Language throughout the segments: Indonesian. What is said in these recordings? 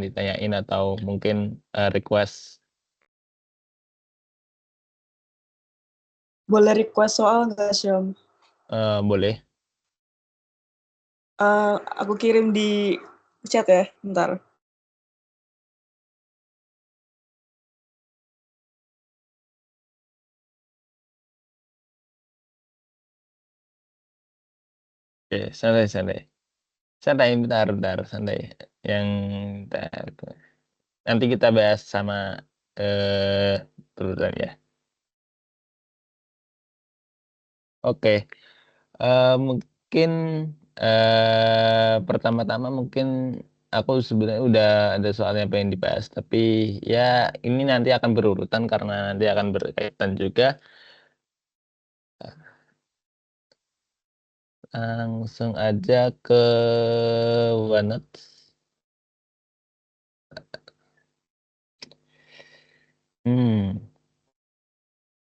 ditanyain atau mungkin request. Boleh request soal nggak, Syom? Boleh. Aku kirim di chat ya, bentar. Oke, santai. Bentar, santai. Yang bentar. Nanti kita bahas sama turutan ya. Oke, mungkin pertama-tama mungkin aku sebenarnya udah ada soalnya pengen dibahas, tapi ya ini nanti akan berurutan karena nanti akan berkaitan juga. Langsung aja ke OneNote.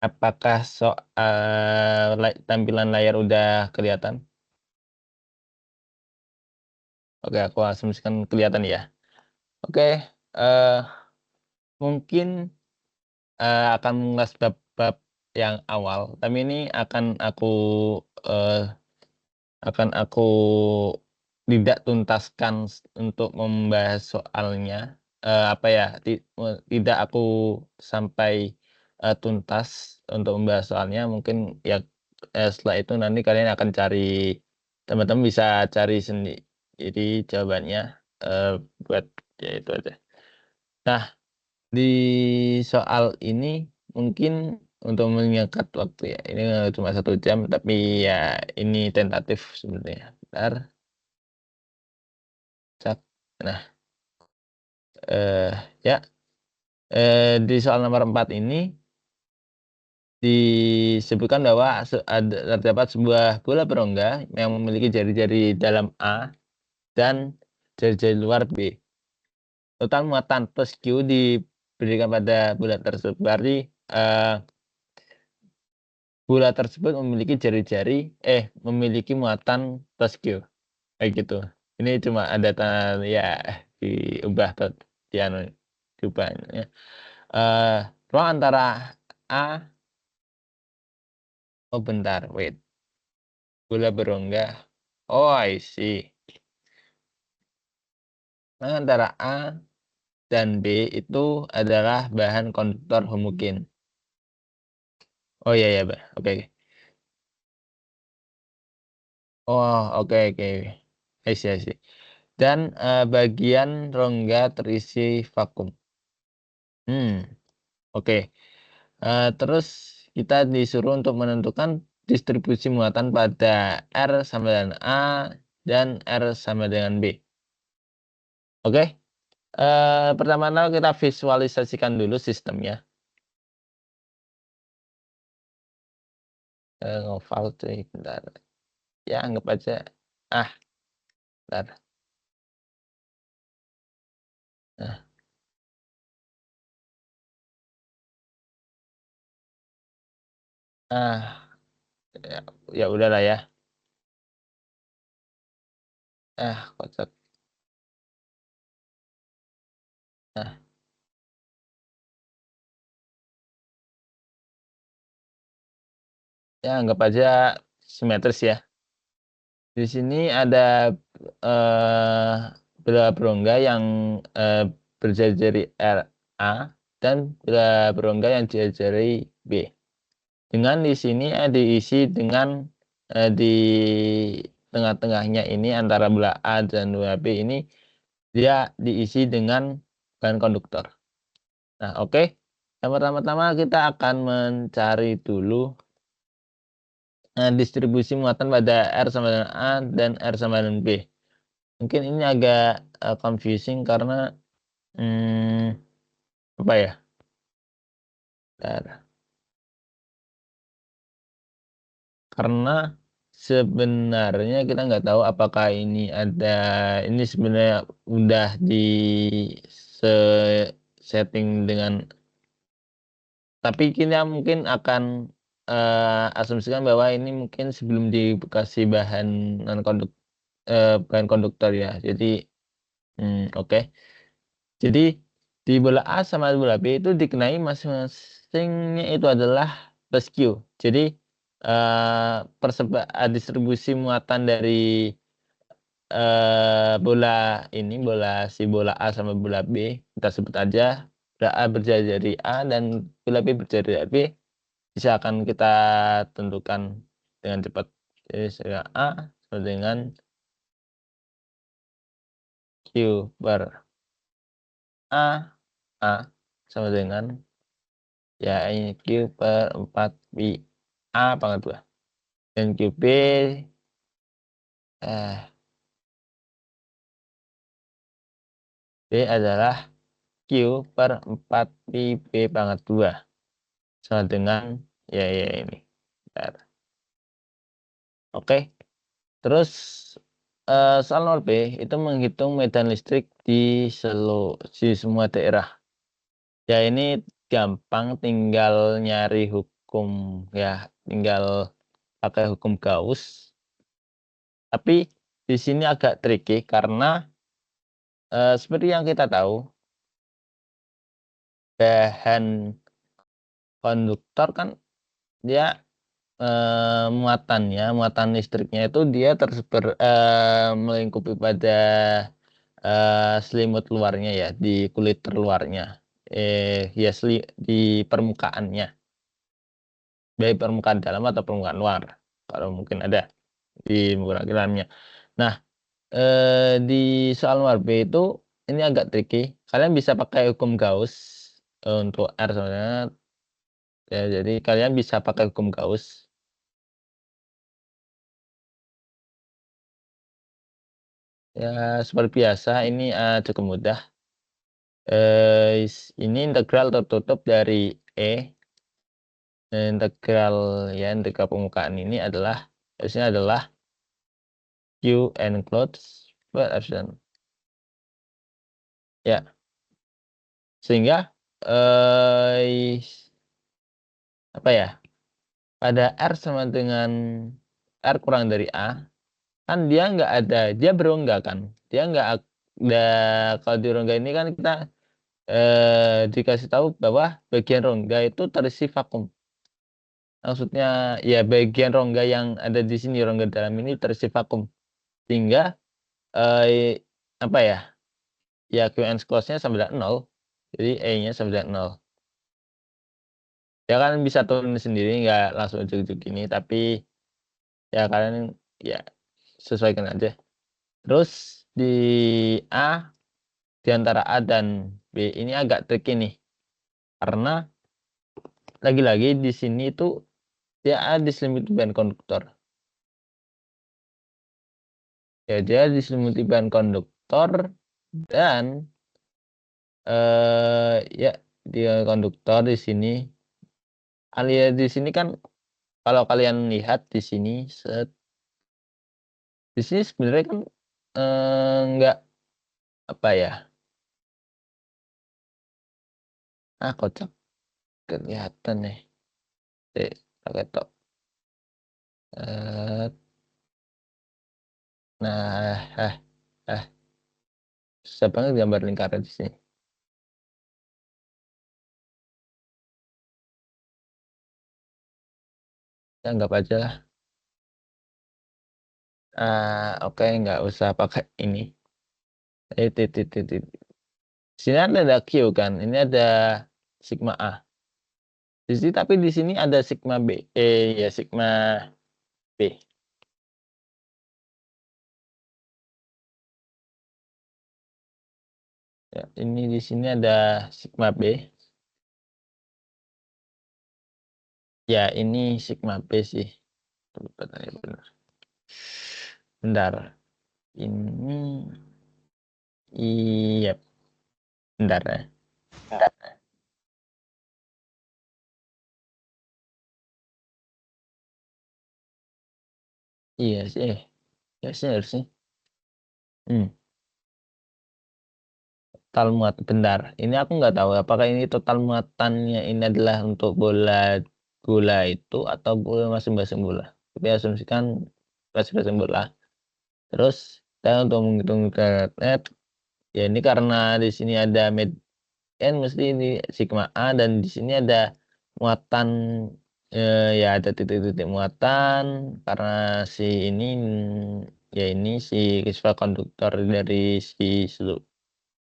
Apakah soal tampilan layar udah kelihatan? Oke, aku asumsikan kelihatan ya. Oke, mungkin akan mengulas bab-bab yang awal, tapi ini akan aku tidak tuntaskan untuk membahas soalnya. Tidak aku sampai tuntas untuk membahas soalnya. Mungkin ya setelah itu nanti kalian akan teman-teman bisa cari sendiri jawabannya buat ya itu aja. Nah, di soal ini mungkin untuk menyingkat waktu ya, ini cuma 1 jam, tapi ya ini tentatif sebenarnya. Bentar. Cak. Nah, ya, di soal nomor 4 ini disebutkan bahwa terdapat sebuah bola berongga yang memiliki jari-jari dalam A dan jari-jari luar B. Total muatan plus Q diberikan pada bola tersebut. Berarti bola tersebut memiliki muatan plus Q. Kayak gitu. Ini cuma ada ya diubah atau diubah ya. Ruang antara A. Oh bentar, wait. Bola berongga. Oh, I see. Ruang antara A dan B itu adalah bahan konduktor homogen. Oh iya ya, oke. Oh, oke. I see. Dan bagian rongga terisi vakum. Oke. Terus kita disuruh untuk menentukan distribusi muatan pada R sama dengan A dan R sama dengan B. Oke. Pertama-tama kita visualisasikan dulu sistemnya. Ngoval cuy, bentar. Ya, anggap aja. Bentar. Nah. Ya udahlah ya. Kocak. Ya, anggap aja simetris ya. Di sini ada bola berongga yang berjari-jari RA dan bola berongga yang berjari B. Dengan di sini diisi dengan di tengah-tengahnya ini antara bola A dan bola B ini dia diisi dengan bahan konduktor. Nah, oke. Yang pertama-tama kita akan mencari dulu distribusi muatan pada R sama dengan A dan R sama dengan B. Mungkin ini agak confusing karena apa ya? Karena sebenarnya kita nggak tahu apakah ini sebenarnya udah di setting dengan, tapi kita mungkin akan asumsikan bahwa ini mungkin sebelum dikasih bahan konduktor ya. Jadi oke. Jadi di bola A sama bola B itu dikenai masing-masingnya itu adalah plus Q. Jadi, distribusi muatan dari, bola A sama bola B, kita sebut aja bola A berjari dari A dan bola B berjari dari B, bisa akan kita tentukan dengan cepat. Jadi misalnya A sama dengan Q per A sama dengan, ya ini Q per 4 pi A pangkat 2. Dan QB, B adalah Q per 4 pi B pangkat 2. Sama dengan, ya ini. Bentar. Oke. Terus, soal nomor B itu menghitung medan listrik di semua daerah. Ya ini gampang, tinggal nyari hukum, ya tinggal pakai hukum Gauss. Tapi di sini agak tricky karena, seperti yang kita tahu, bahan konduktor kan dia, muatan listriknya itu dia tersebar, melingkupi pada, selimut luarnya ya, di kulit terluarnya, ya di permukaannya, baik permukaan dalam atau permukaan luar, kalau mungkin ada di permukaan dalamnya. Nah, di soal nomor B itu ini agak tricky, kalian bisa pakai hukum Gauss, untuk R soalnya, ya jadi kalian bisa pakai hukum Gauss. Ya seperti biasa ini, cukup mudah. Ini integral tertutup dari integral permukaan ini harusnya adalah Q enclosed per epsilon. Ya. Sehingga, apa ya, pada R sama dengan R kurang dari A, kan dia berongga kan, dia nggak ada. Kalau di rongga ini kan kita, dikasih tahu bahwa bagian rongga itu terisi vakum. Maksudnya ya bagian rongga yang ada di sini, rongga dalam ini terisi vakum. Sehingga, apa ya Qn close-nya sama dengan 0. Jadi E-nya sama dengan 0. Ya kalian bisa turun sendiri, nggak langsung ujuk-ujuk gini, tapi ya kalian ya sesuaikan aja. Terus di A, di antara A dan B ini agak tricky nih. Karena lagi-lagi di sini tuh dia diselimuti bahan konduktor. Ya dia diselimuti bahan konduktor dan, ya dia konduktor di sini. Di sini kan kalau kalian lihat di sini di sini sebenarnya kan, enggak apa ya, kocak kelihatan nih. Pakai tok. Nah, susah banget gambar lingkaran di sini. Ya anggap aja lah. Oke, nggak usah pakai ini. Sini ada Q kan, ini ada sigma A. Di sini tapi di sini ada sigma B, ya sigma B. Ya, ini di sini ada sigma B. Ya, ini sigma B sih. Benar. Bentar. Ini, iya, bentar ya. Iya sih, ya sih harusnya. Total muat, bentar. Ini aku nggak tahu apakah ini total muatannya ini adalah untuk bola itu atau bola masing-masing bola. Tapi asumsikan masing-masing bola. Terus saya untuk menghitung net Ya ini karena di sini ada kan mesti ini sigma A dan di sini ada muatan ya ada titik-titik muatan karena si ini ya ini si sifat konduktor dari si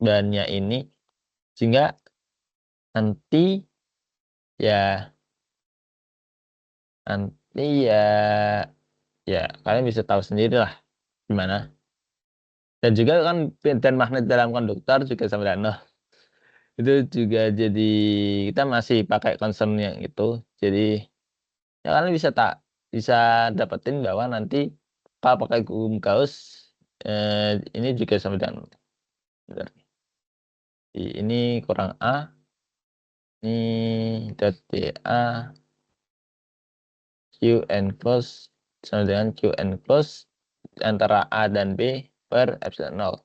bahannya ini sehingga nanti ya nanti ya kalian bisa tahu sendiri lah gimana. Dan juga kan dan magnet dalam konduktor juga sama dengan nol. Itu juga jadi kita masih pakai concern yang itu. Jadi ya kalian bisa dapetin bahwa nanti kalau pakai hukum Gauss ini juga sama dengan benar. Ini kurang A, ini dot DA Q enclose sama dengan Q enclose antara A dan B per epsilon 0.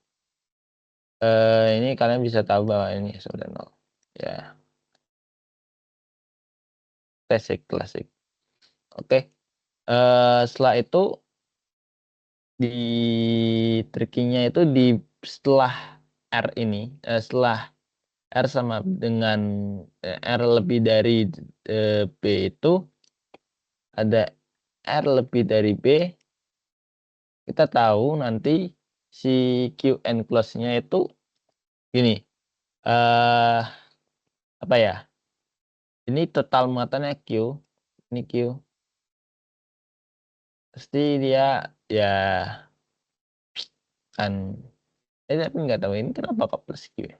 Ini kalian bisa tahu bahwa ini sama dengan 0. Ya, klasik. Oke. Setelah itu di trikingnya itu setelah R ini setelah R sama dengan R lebih dari B itu ada R lebih dari B, kita tahu nanti si Q enclose-nya itu gini apa ya, ini total muatannya Q, ini Q pasti dia ya kan tapi nggak tahu ini kenapa kok plus Q ya.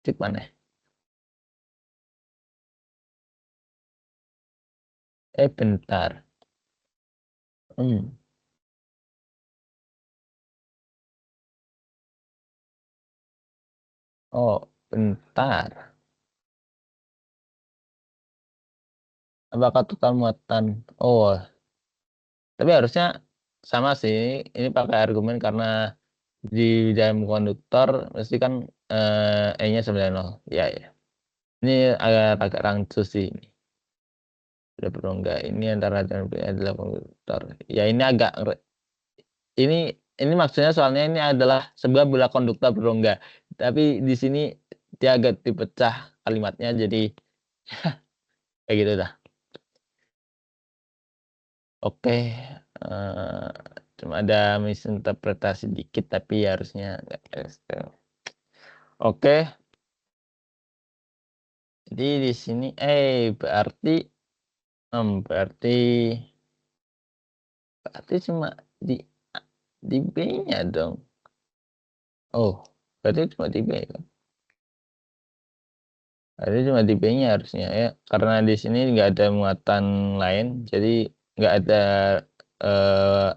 Cek mana bentar. Oh bentar, apakah total muatan tapi harusnya sama sih, ini pakai argumen karena di dalam konduktor mesti kan E-nya 9,0 ya ini agak rancu sih ini udah berongga ini antara dan B adalah konduktor ya ini agak ini maksudnya soalnya ini adalah sebuah bola konduktor berongga tapi di sini dia agak dipecah kalimatnya jadi kayak gitu dah. Oke, cuma ada misinterpretasi dikit tapi harusnya nggak ekstrem. Oke, jadi di sini berarti cuma di B-nya dong. Oh, berarti cuma di B kan? Berarti cuma di B-nya harusnya ya, karena di sini nggak ada muatan lain, jadi nggak ada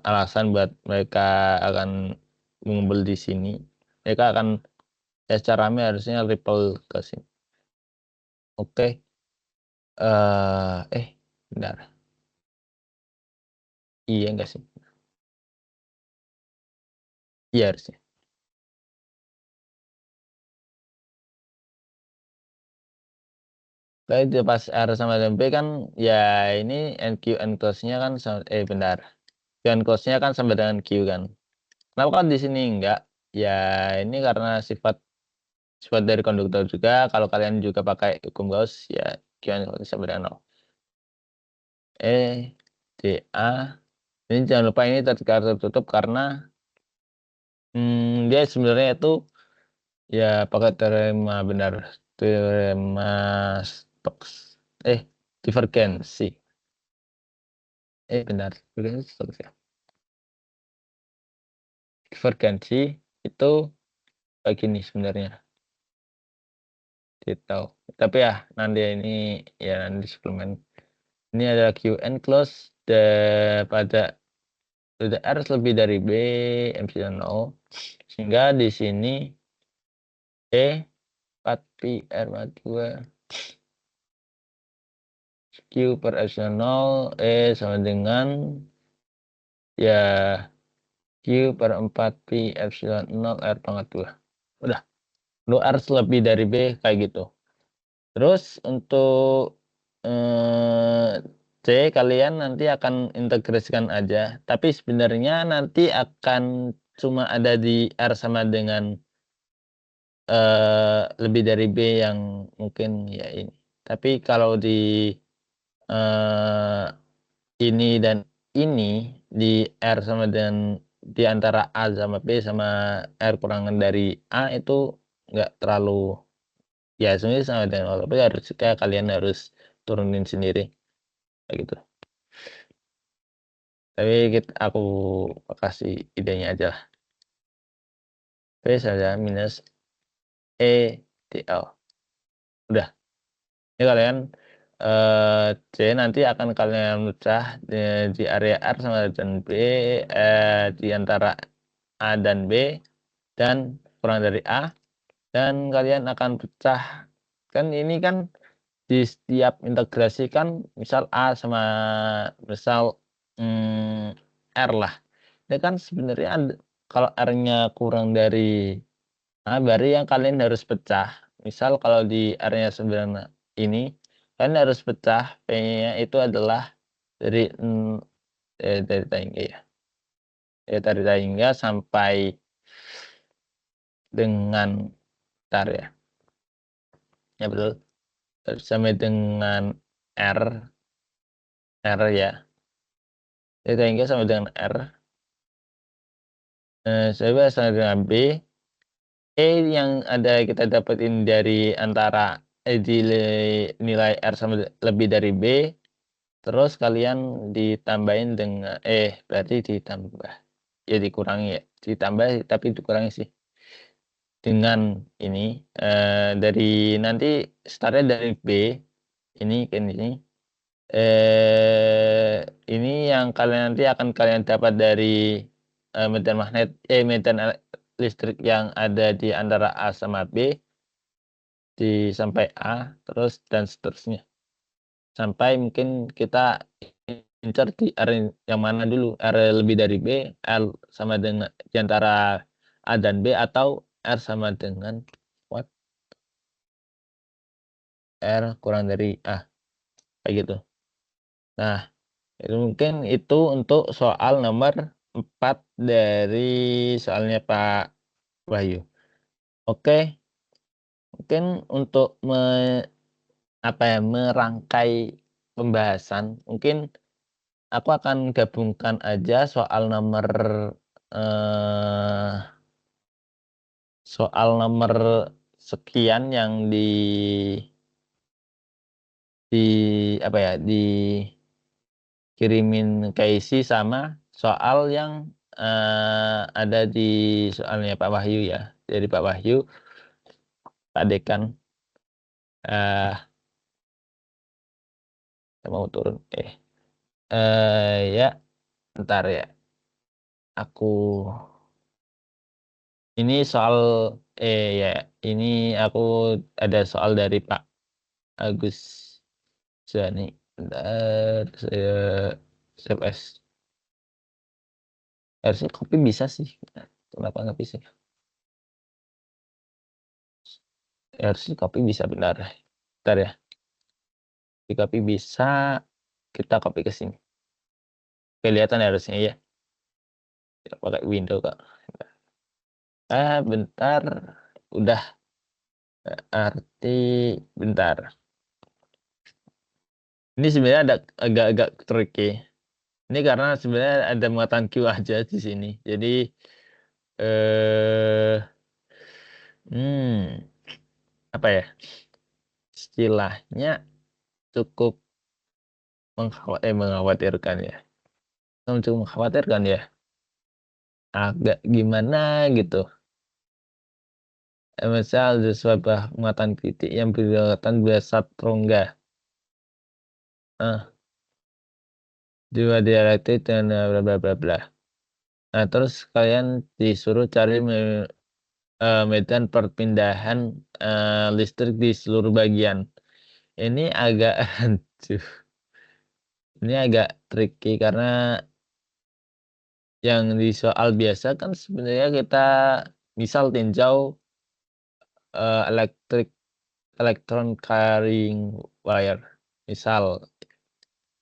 alasan buat mereka akan mengumpul di sini. Mereka akan ya secara rame harusnya ripple ke sini. Oke. Bentar. Iya enggak sih? Iya harusnya. Kayak itu pas R sama dengan B kan ya ini NQ enclose-nya kan bentar. Q enclose-nya kan sama dengan Q kan. Kenapa kan di sini enggak? Ya ini karena sifat dari konduktor juga. Kalau kalian juga pakai hukum Gauss ya Q enclose sama dengan 0. DA. Ini jangan lupa ini tertutup karena dia sebenarnya itu ya pakai teorema Stokes divergensi benar divergensi Stokes ya. Divergensi itu kayak gini sebenarnya gitu tapi ya nanti ini ya nanti suplemen ini adalah Q enclose pada R lebih dari B epsilon 0 sehingga di sini E 4 pi R 2 Q per epsilon 0 sama dengan ya Q per 4 pi epsilon 0 R pangkat 2. Udah. Lu R lebih dari B kayak gitu. Terus untuk C kalian nanti akan integrasikan aja, tapi sebenarnya nanti akan cuma ada di R sama dengan lebih dari B yang mungkin ya ini. Tapi kalau di ini dan ini di R sama dengan di antara A sama B sama R kurangan dari A itu nggak terlalu ya sebenarnya sama dengan O, tapi harus kayak kalian harus turunin sendiri kayak gitu. Tapi aku kasih idenya aja lah. B saja minus E DL. Udah. Ini kalian C nanti akan kalian pecah di area R sama dengan B di antara A dan B dan kurang dari A, dan kalian akan pecah kan ini kan di setiap integrasi kan misal A sama misal R lah. Ini kan sebenarnya kalau R-nya kurang dari A berarti yang kalian harus pecah. Misal kalau di R-nya 9 ini kalian harus pecah P-nya itu adalah dari tangga ya. Dari tangga sampai dengan tar ya. Ya betul. Sampai dengan R ya. Dari tangga sampai dengan R. Sampai dengan B. E yang ada kita dapetin dari antara di nilai R sama lebih dari B. Terus kalian ditambahin dengan berarti ditambah ya dikurangi ya ditambah tapi dikurangi sih dengan ini dari nanti startnya dari B ini ke ini yang kalian nanti akan kalian dapat dari medan medan listrik yang ada di antara A sama B sampai A terus dan seterusnya sampai mungkin kita incar di area yang mana dulu, area lebih dari B, R sama dengan di antara A dan B atau R sama dengan what? R kurang dari A kayak gitu. Nah, itu mungkin itu untuk soal nomor 4 dari soalnya Pak Wahyu. Oke, mungkin untuk merangkai pembahasan mungkin aku akan gabungkan aja soal nomor sekian yang apa ya dikirimin Casey sama soal yang ada di soalnya Pak Wahyu ya. Dari Pak Wahyu, Pak Dekan mau turun ya bentar ya. Aku ini soal ya ini aku ada soal dari Pak Agus Jani. Bentar saya save as. Harusnya kopi bisa sih. Kenapa nggak bisa? Harusnya kopi bisa benar. Bentar ya. Di kopi bisa kita copy ke sini. Kelihatan harusnya ya. Tidak pakai window kak. Bentar. Udah. Arti bentar. Ini sebenarnya agak-agak tricky. Ini karena sebenarnya ada muatan Q aja di sini. Jadi apa ya? Istilahnya cukup mengkhawatirkan ya. Cukup mengkhawatirkan ya. Agak gimana gitu. Misal ada sebuah muatan titik yang berkaitan bersat rongga. Dua dialektik dan bla bla bla bla. Nah, terus kalian disuruh cari medan perpindahan listrik di seluruh bagian. Ini agak ini agak tricky karena yang di soal biasa kan sebenarnya kita misal tinjau electron carrying wire misal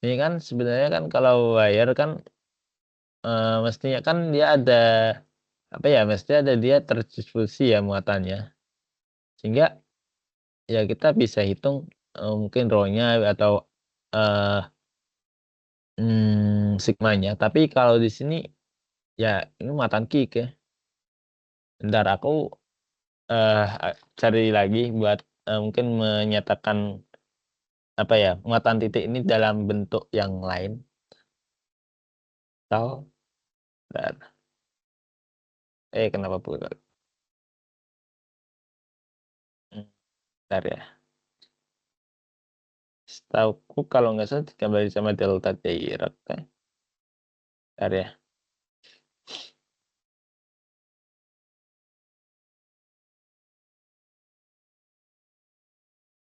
Ini kan sebenarnya kan kalau wire kan mestinya kan dia ada apa ya, mestinya ada dia terdistribusi ya muatannya. Sehingga ya kita bisa hitung mungkin rho-nya atau sigmanya. Tapi kalau di sini ya ini muatan kick ya. Bentar aku cari lagi buat mungkin menyatakan apa ya, muatan titik ini dalam bentuk yang lain. Atau bentar. Kenapa pula? Bentar ya. Setauku kalau nggak salah digambarin sama delta Dirac kan. Bentar ya.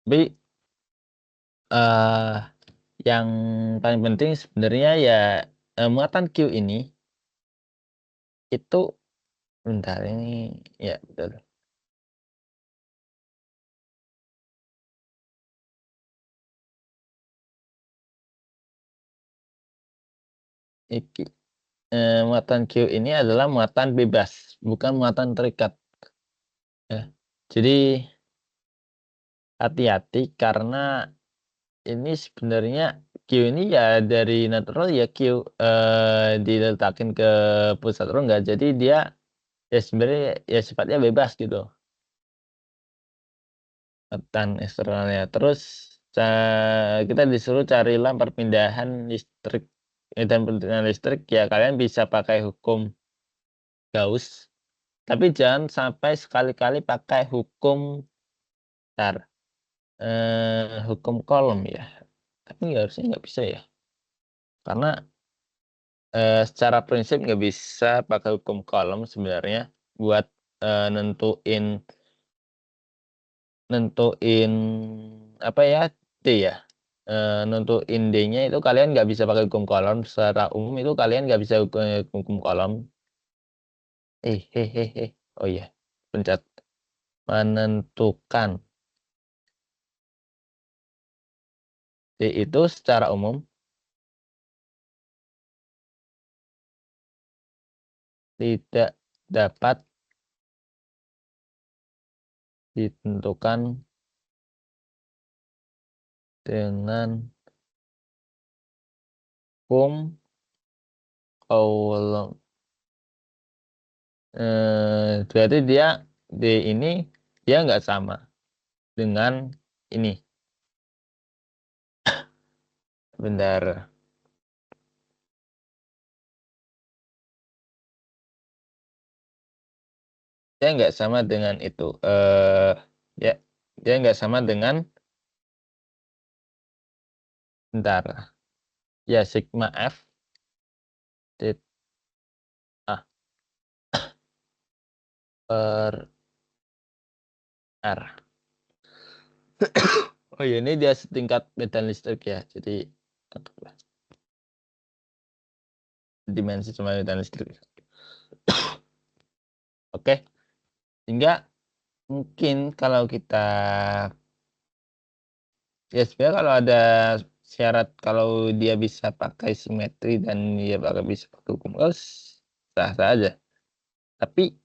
Tapi yang paling penting sebenarnya ya muatan Q ini itu bentar ini ya betul. Iki, muatan Q ini adalah muatan bebas, bukan muatan terikat. Ya. Jadi hati-hati karena ini sebenarnya Q ini ya dari natural ya Q diletakin ke pusat rongga. Jadi dia ya sebenarnya ya sifatnya bebas gitu. Muatan eksternalnya. Terus kita disuruh carilah perpindahan listrik. Dan perpindahan listrik ya kalian bisa pakai hukum Gauss. Tapi jangan sampai sekali-kali pakai hukum hukum Coulomb ya. Tapi harusnya nggak bisa ya. Karena secara prinsip nggak bisa pakai hukum Coulomb sebenarnya buat nentuin apa ya, D ya. Nentuin D-nya itu kalian nggak bisa pakai hukum Coulomb. Secara umum itu kalian nggak bisa hukum Coulomb. Oh iya, pencet menentukan D itu secara umum tidak dapat ditentukan dengan hukum Coulomb. Berarti dia D ini dia nggak sama dengan ini. Bentar. Dia nggak sama dengan itu. Ya, dia nggak sama dengan bentar. Ya sigma F tit A per R. Oh ya, ini dia setingkat medan listrik ya. Jadi dimensi sama medan listrik. Oke. Sehingga mungkin kalau kita ya sebenarnya kalau ada syarat kalau dia bisa pakai simetri dan dia bisa pakai hukum Gauss sah-sah aja. Tapi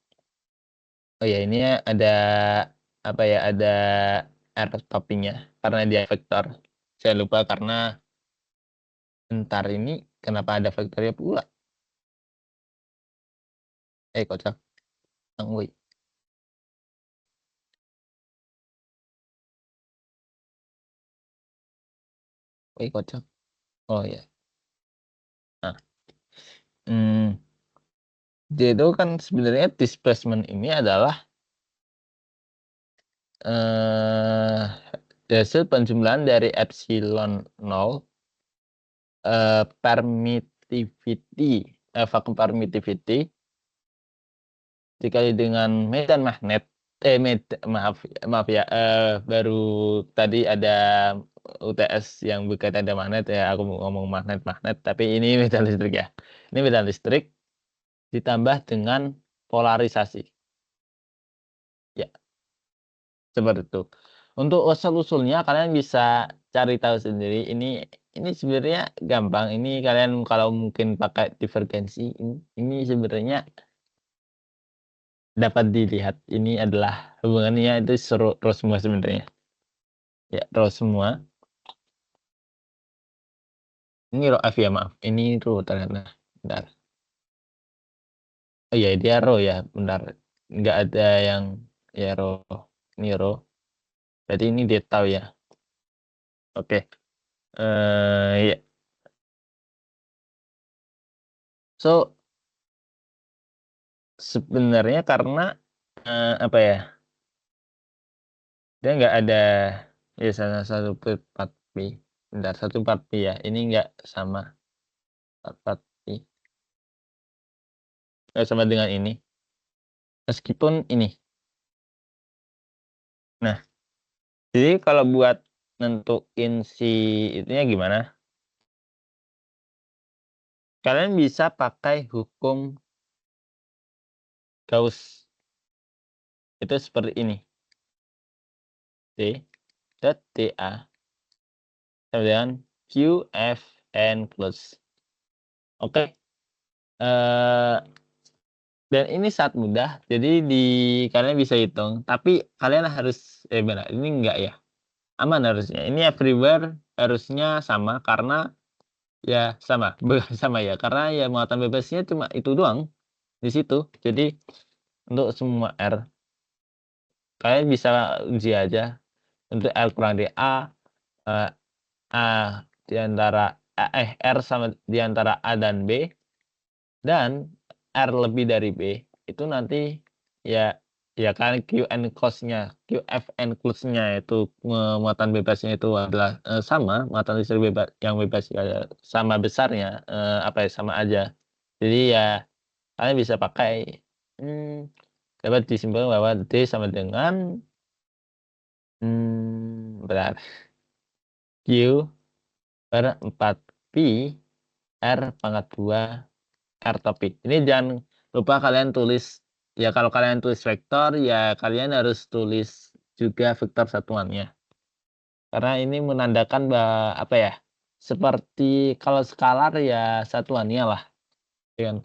oh ya ini ada apa ya, ada error toppingnya karena dia vektor. Saya lupa karena bentar ini kenapa ada vektornya pula. Kocak. Woi. Woi kocak. Oh ya. Nah, dia itu kan sebenarnya displacement ini adalah hasil penjumlahan dari epsilon 0 permittivity vacuum permittivity dikali dengan medan magnet maaf ya baru tadi ada UTS yang berkaitan ada magnet ya, aku mau ngomong magnet tapi ini medan listrik ya. Ini medan listrik ditambah dengan polarisasi ya, seperti itu. Untuk usul-usulnya kalian bisa cari tahu sendiri. Ini ini sebenarnya gampang. Ini kalian kalau mungkin pakai divergensi, ini sebenarnya dapat dilihat. Ini adalah hubungannya itu row semua sebenarnya. Ya, row semua. Ini row F ya, maaf. Ini row ternyata. Bentar. Oh iya, dia row ya. Bentar. Nggak ada yang ya row. Ini row. Berarti ini dia tahu ya. Oke. Ya. So, sebenarnya karena apa ya? Dia nggak ada ya salah satu part P. Bentar, satu part P ya. Ini nggak sama part P. Nggak sama dengan ini. Meskipun ini. Nah, jadi kalau buat nentuin si itunya gimana? Kalian bisa pakai hukum Gauss. Itu seperti ini. D dot DA sama dengan QFN close. Oke. Dan ini sangat mudah. Jadi kalian bisa hitung. Tapi kalian harus benar. Ini enggak ya. Aman harusnya. Ini everywhere harusnya sama karena ya sama. Sama ya. Karena ya muatan bebasnya cuma itu doang di situ. Jadi untuk semua R kalian bisa uji aja untuk R kurang di A di antara R sama di antara A dan B dan R lebih dari B itu nanti ya kan QN close-nya QFN close-nya itu muatan bebasnya itu adalah sama muatan listrik bebas yang bebas sama besarnya apa ya sama aja. Jadi ya kalian bisa pakai dapat disimpulkan bahwa D sama dengan benar Q per 4 pi R pangkat 2 R topik. Ini jangan lupa kalian tulis ya kalau kalian tulis vektor ya kalian harus tulis juga vektor satuannya. Karena ini menandakan bahwa apa ya? Seperti kalau skalar ya satuannya lah. Ya kan?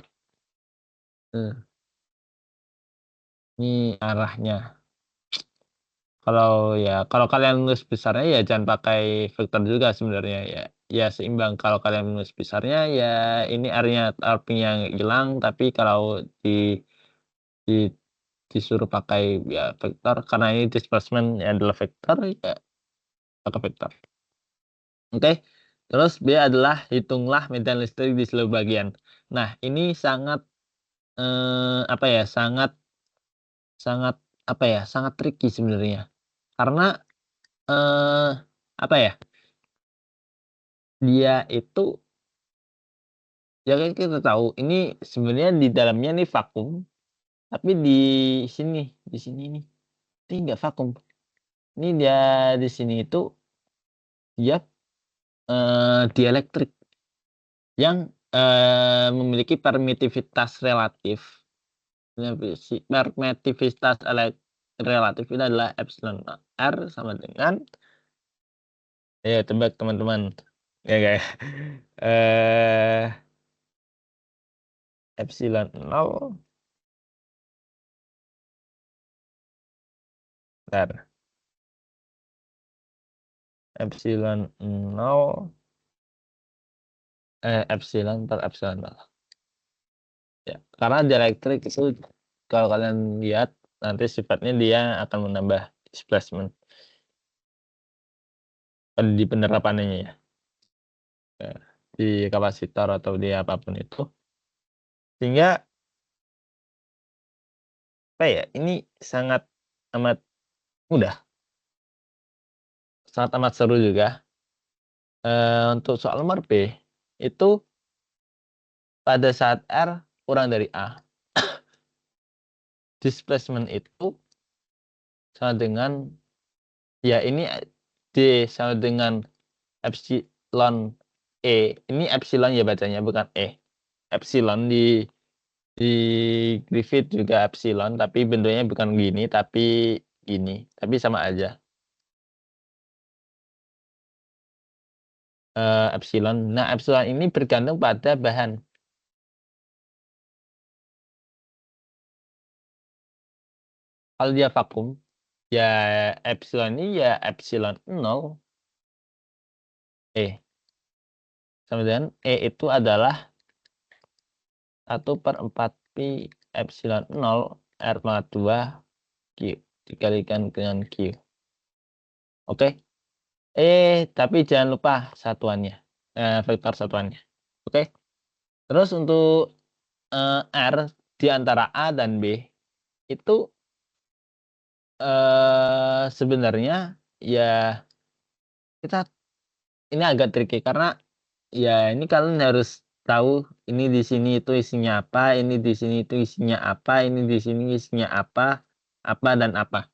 Ini arahnya. Kalau kalian nulis besarnya ya jangan pakai vektor juga sebenarnya ya. Ya seimbang kalau kalian nulis besarnya ya ini R-nya yang hilang tapi kalau di disuruh pakai ya vektor karena ini displacement adalah vektor ya pakai vektor. Oke. Terus B adalah hitunglah medan listrik di seluruh bagian. Nah, ini sangat apa ya? Sangat apa ya? Sangat tricky sebenarnya. Karena apa ya? Dia itu ya kan kita tahu ini sebenarnya di dalamnya nih vakum, tapi di sini nih ini enggak vakum. Ini dia di sini itu dia dielektrik yang memiliki permitivitas relatif. Permitivitas relatif itu adalah epsilon R sama dengan ya tebak teman-teman ya guys epsilon 0 bentar, epsilon 0 epsilon per epsilon 0 ya karena dielektrik itu kalau kalian lihat nanti sifatnya dia akan menambah displacement di penerapannya ya di kapasitor atau di apapun itu sehingga apa ya ini sangat amat mudah sangat amat seru juga untuk soal nomor B itu pada saat R kurang dari A displacement itu sama dengan ya ini D sama dengan epsilon E ini epsilon ya bacanya bukan E epsilon di Griffith juga epsilon tapi bentuknya bukan gini tapi gini tapi sama aja epsilon. Nah, epsilon ini bergantung pada bahan. Kalau dia vakum, ya epsilon ini ya epsilon 0 sama dengan itu adalah 1/4 pi epsilon 0 R pangkat 2 Q dikalikan dengan Q. Oke. Tapi jangan lupa satuannya, vektor satuannya. Oke. Terus untuk R di antara A dan B itu sebenarnya ya ini agak tricky karena ya ini kalian harus tahu ini di sini itu isinya apa, ini di sini itu isinya apa, ini di sini isinya apa dan apa.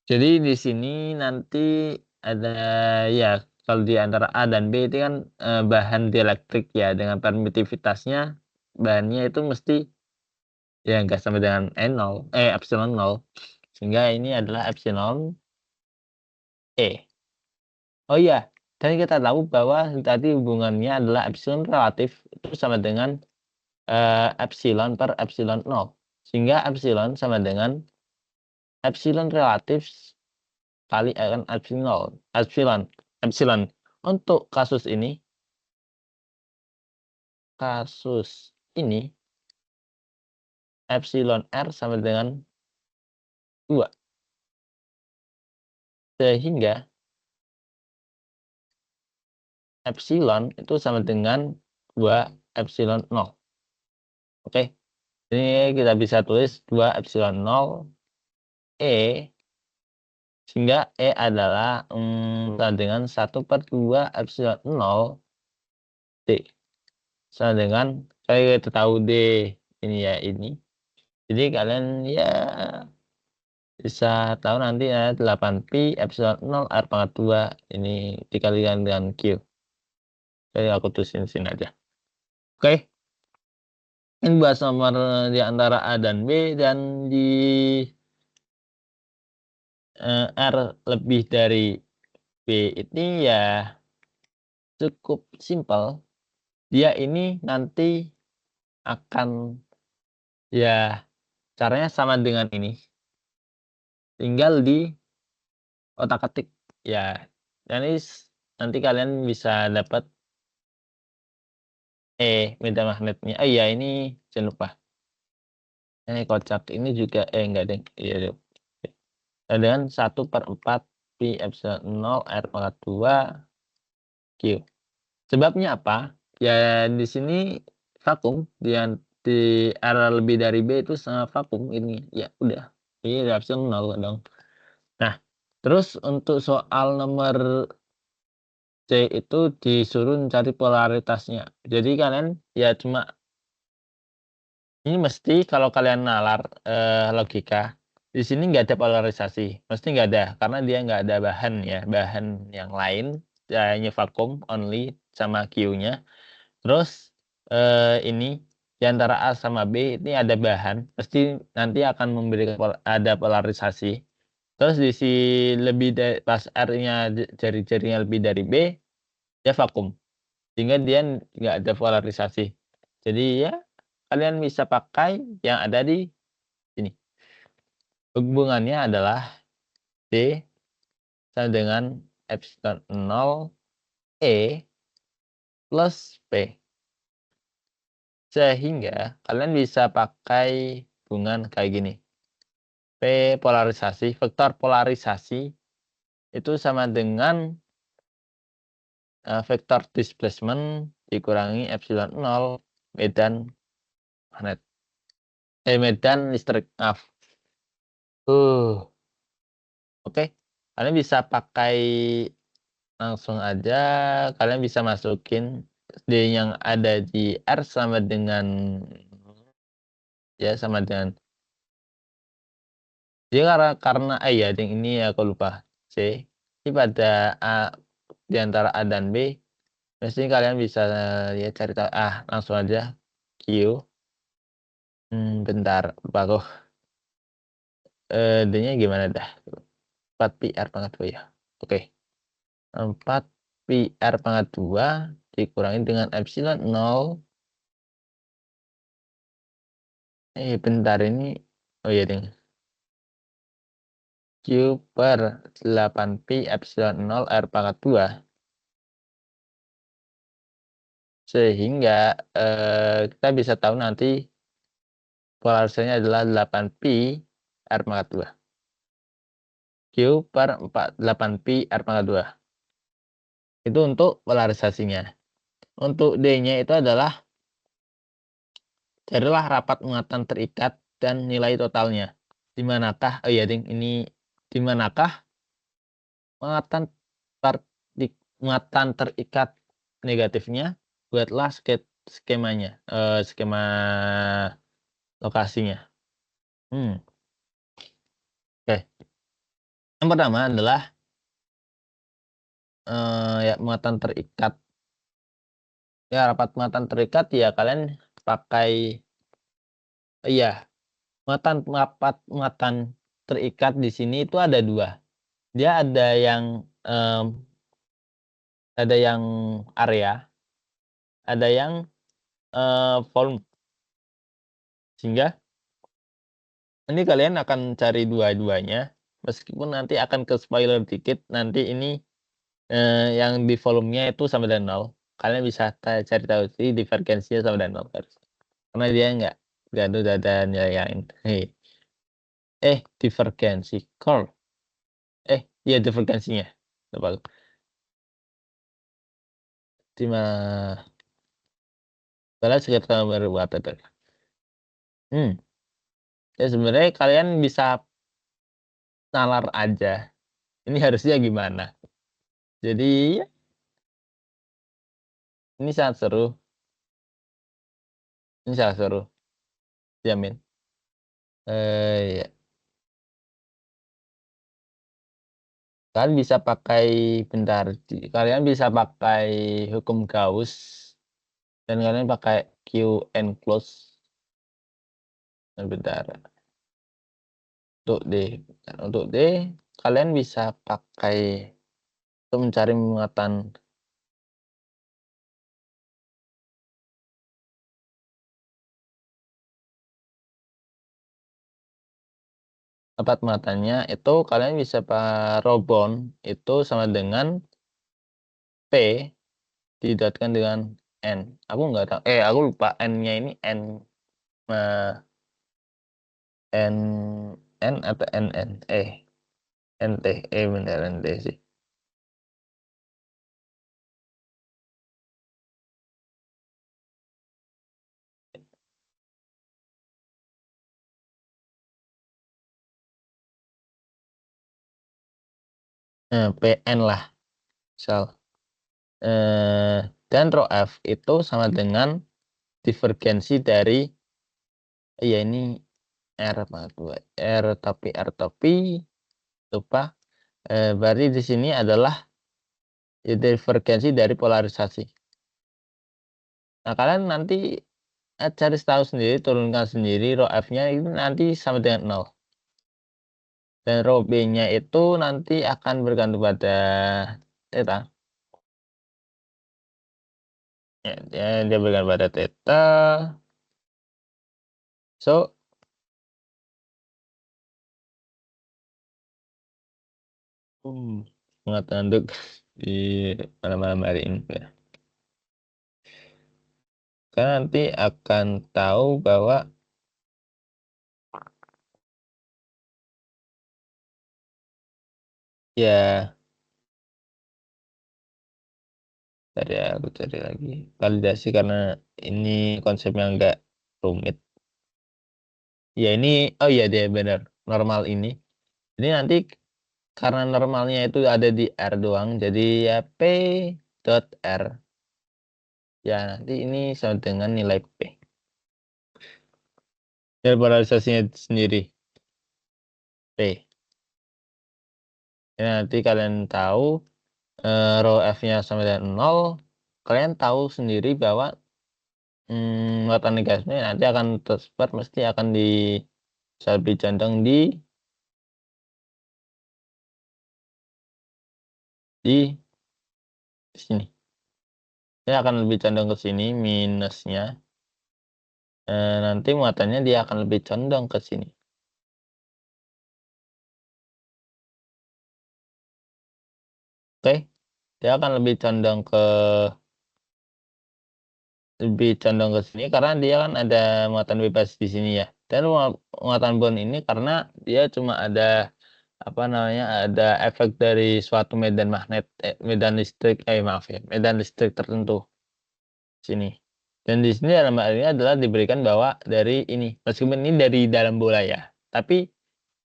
Jadi di sini nanti ada ya kalau di antara A dan B itu kan bahan dielektrik ya dengan permitivitasnya bahannya itu mesti ya enggak sama dengan epsilon 0. Sehingga ini adalah epsilon E. Oh iya, dan kita tahu bahwa tadi hubungannya adalah epsilon relatif itu sama dengan epsilon per epsilon 0. Sehingga epsilon sama dengan epsilon relatif kali akan epsilon. Untuk kasus ini epsilon R sama dengan 2. Sehingga epsilon itu sama dengan 2 epsilon 0. Oke. Ini kita bisa tulis 2 epsilon 0 E sehingga E adalah sama dengan 1/2 epsilon 0 D sama dengan kita tahu D ini ya ini. Jadi kalian ya bisa tahu nanti ya 8 pi epsilon 0 R pangkat 2 ini dikalikan dengan Q. Jadi aku tulisin sini aja. Oke. Ini bahas nomor di antara A dan B dan di R lebih dari B ini ya cukup simpel. Dia ini nanti akan ya caranya sama dengan ini. Tinggal di otak-atik ya. Dan nanti kalian bisa dapat medan magnetnya. Iya ini jangan lupa. Ini kocak ini juga enggak deh. Iya deh. Dengan 1/4 pi epsilon 0 R pangkat 2 Q. Sebabnya apa? Ya di sini vakum di area lebih dari B itu sama vakum ini. Ya udah. Ini epsilon 0 dong. Nah, terus untuk soal nomor C itu disuruh cari polaritasnya. Jadi kalian ya cuma ini mesti kalau kalian nalar logika di sini nggak ada polarisasi, mesti nggak ada karena dia nggak ada bahan ya, bahan yang lain hanya vakum only sama Q-nya. Terus ini di antara A sama B ini ada bahan, pasti nanti akan memberikan ada polarisasi. Terus di si lebih dari pas R-nya jari-jarinya lebih dari B, dia vakum. Sehingga dia nggak ada polarisasi. Jadi ya kalian bisa pakai yang ada di sini. Hubungannya adalah D sama dengan epsilon 0 E plus P. Sehingga kalian bisa pakai hubungan kayak gini. P polarisasi, vektor polarisasi itu sama dengan vektor displacement dikurangi epsilon 0 medan magnet. Medan listrik, maaf. Oke. Kalian bisa pakai langsung aja, kalian bisa masukin D yang ada di R sama dengan ya sama dengan dia karena ya yang ini ya aku lupa C. Ini pada A di antara A dan B. Pasti kalian bisa ya cari tahu langsung aja Q. Bentar lupa aku. D-nya gimana dah? 4 pi R pangkat 2 ya. Oke. 4 pi R pangkat 2 dikurangi dengan epsilon 0. Bentar ini. Oh iya ding. Q per 8 pi epsilon 0 R pangkat 2. Sehingga kita bisa tahu nanti polarisasinya adalah 8 pi R pangkat 2. Q per 8 pi R pangkat 2. Itu untuk polarisasinya. Untuk D-nya itu adalah carilah rapat muatan terikat dan nilai totalnya. Di manakah, oh iya ding, ini di manakah muatan terikat negatifnya? Buatlah skemanya, skema lokasinya. Oke. Yang pertama adalah ya muatan terikat. Ya, rapat muatan terikat ya kalian pakai rapat muatan terikat di sini itu ada 2. Dia ada yang area, ada yang volume. Sehingga ini kalian akan cari dua-duanya, meskipun nanti akan ke spoiler dikit, nanti ini yang di volumenya itu sama dengan 0. Kalian bisa cari tahu sih divergensinya sama dengan 0. Karena dia nggak ada nilai lain. Divergensi curl. Iya divergensinya. Lupa. Di mana? Kalau sekitar berbuat ada. Ya sebenarnya kalian bisa nalar aja. Ini harusnya gimana? Jadi ya, ini sangat seru. Ini sangat seru. Jamin. Ya. Kalian bisa pakai kalian bisa pakai hukum Gauss dan kalian pakai Q enclose. Bentar. Untuk D kalian bisa pakai untuk mencari muatan rapat muatannya itu kalian bisa rho bond itu sama dengan P didotkan dengan N. Aku nggak tahu. Aku lupa N-nya ini N atau NN. NT. Bener NT sih. PN lah. Misal. Dan rho F itu sama dengan divergensi dari ini R tapi lupa. Berarti di sini adalah divergensi dari polarisasi. Nah, kalian nanti cari tahu sendiri, turunkan sendiri rho F-nya itu nanti sama dengan 0. Dan rho B-nya itu nanti akan bergantung pada theta. Dia bergantung pada theta. So, sangat tanduk di malam-malam hari ini. Kalian nanti akan tahu bahwa ya aku cari lagi validasi karena ini konsepnya enggak rumit. Ya ini dia benar normal ini. Jadi nanti karena normalnya itu ada di R doang, jadi ya P dot R. Ya nanti ini sama dengan nilai P. Dari polarisasinya sendiri P. Ya, nanti kalian tahu rho F-nya sama dengan 0. Kalian tahu sendiri bahwa muatan negatifnya nanti akan tersebar mesti akan lebih condong di di sini. Dia akan lebih condong ke sini minusnya. Nanti muatannya dia akan lebih condong ke sini. Oke, dia akan lebih condong ke sini karena dia kan ada muatan bebas di sini ya. Dan muatan bond ini karena dia cuma ada apa namanya, ada efek dari suatu medan magnet, medan listrik, maaf ya, medan listrik tertentu sini. Dan di sini dalam hal ini adalah diberikan bahwa dari ini, meskipun ini dari dalam bola ya, tapi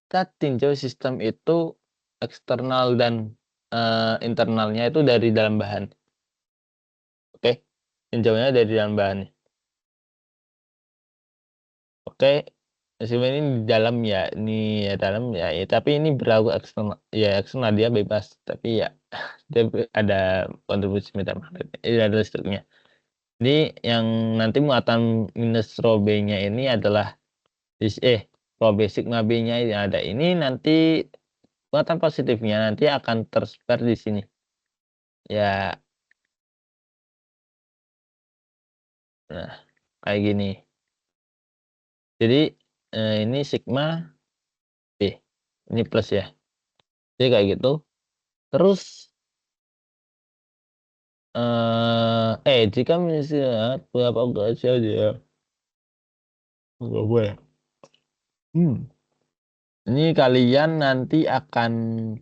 kita tinjau sistem itu eksternal dan internalnya itu dari dalam bahan. Oke, tinjaunya dari dalam bahan. Oke, meskipun ini di dalam ya, ini ya dalam ya, tapi ini berlaku eksternal ya, eksternal dia bebas, tapi ya dia ada kontribusi medan magnet, ini ada listriknya. Jadi yang nanti muatan minus rho B-nya ini adalah rho B sigma B-nya yang ada ini, nanti muatan positifnya nanti akan tersebar di sini. Ya, nah kayak gini. Jadi ini sigma B, ini plus ya. Jadi kayak gitu. Terus jika misalnya beberapa operasi aja nggak boleh. Ini kalian nanti akan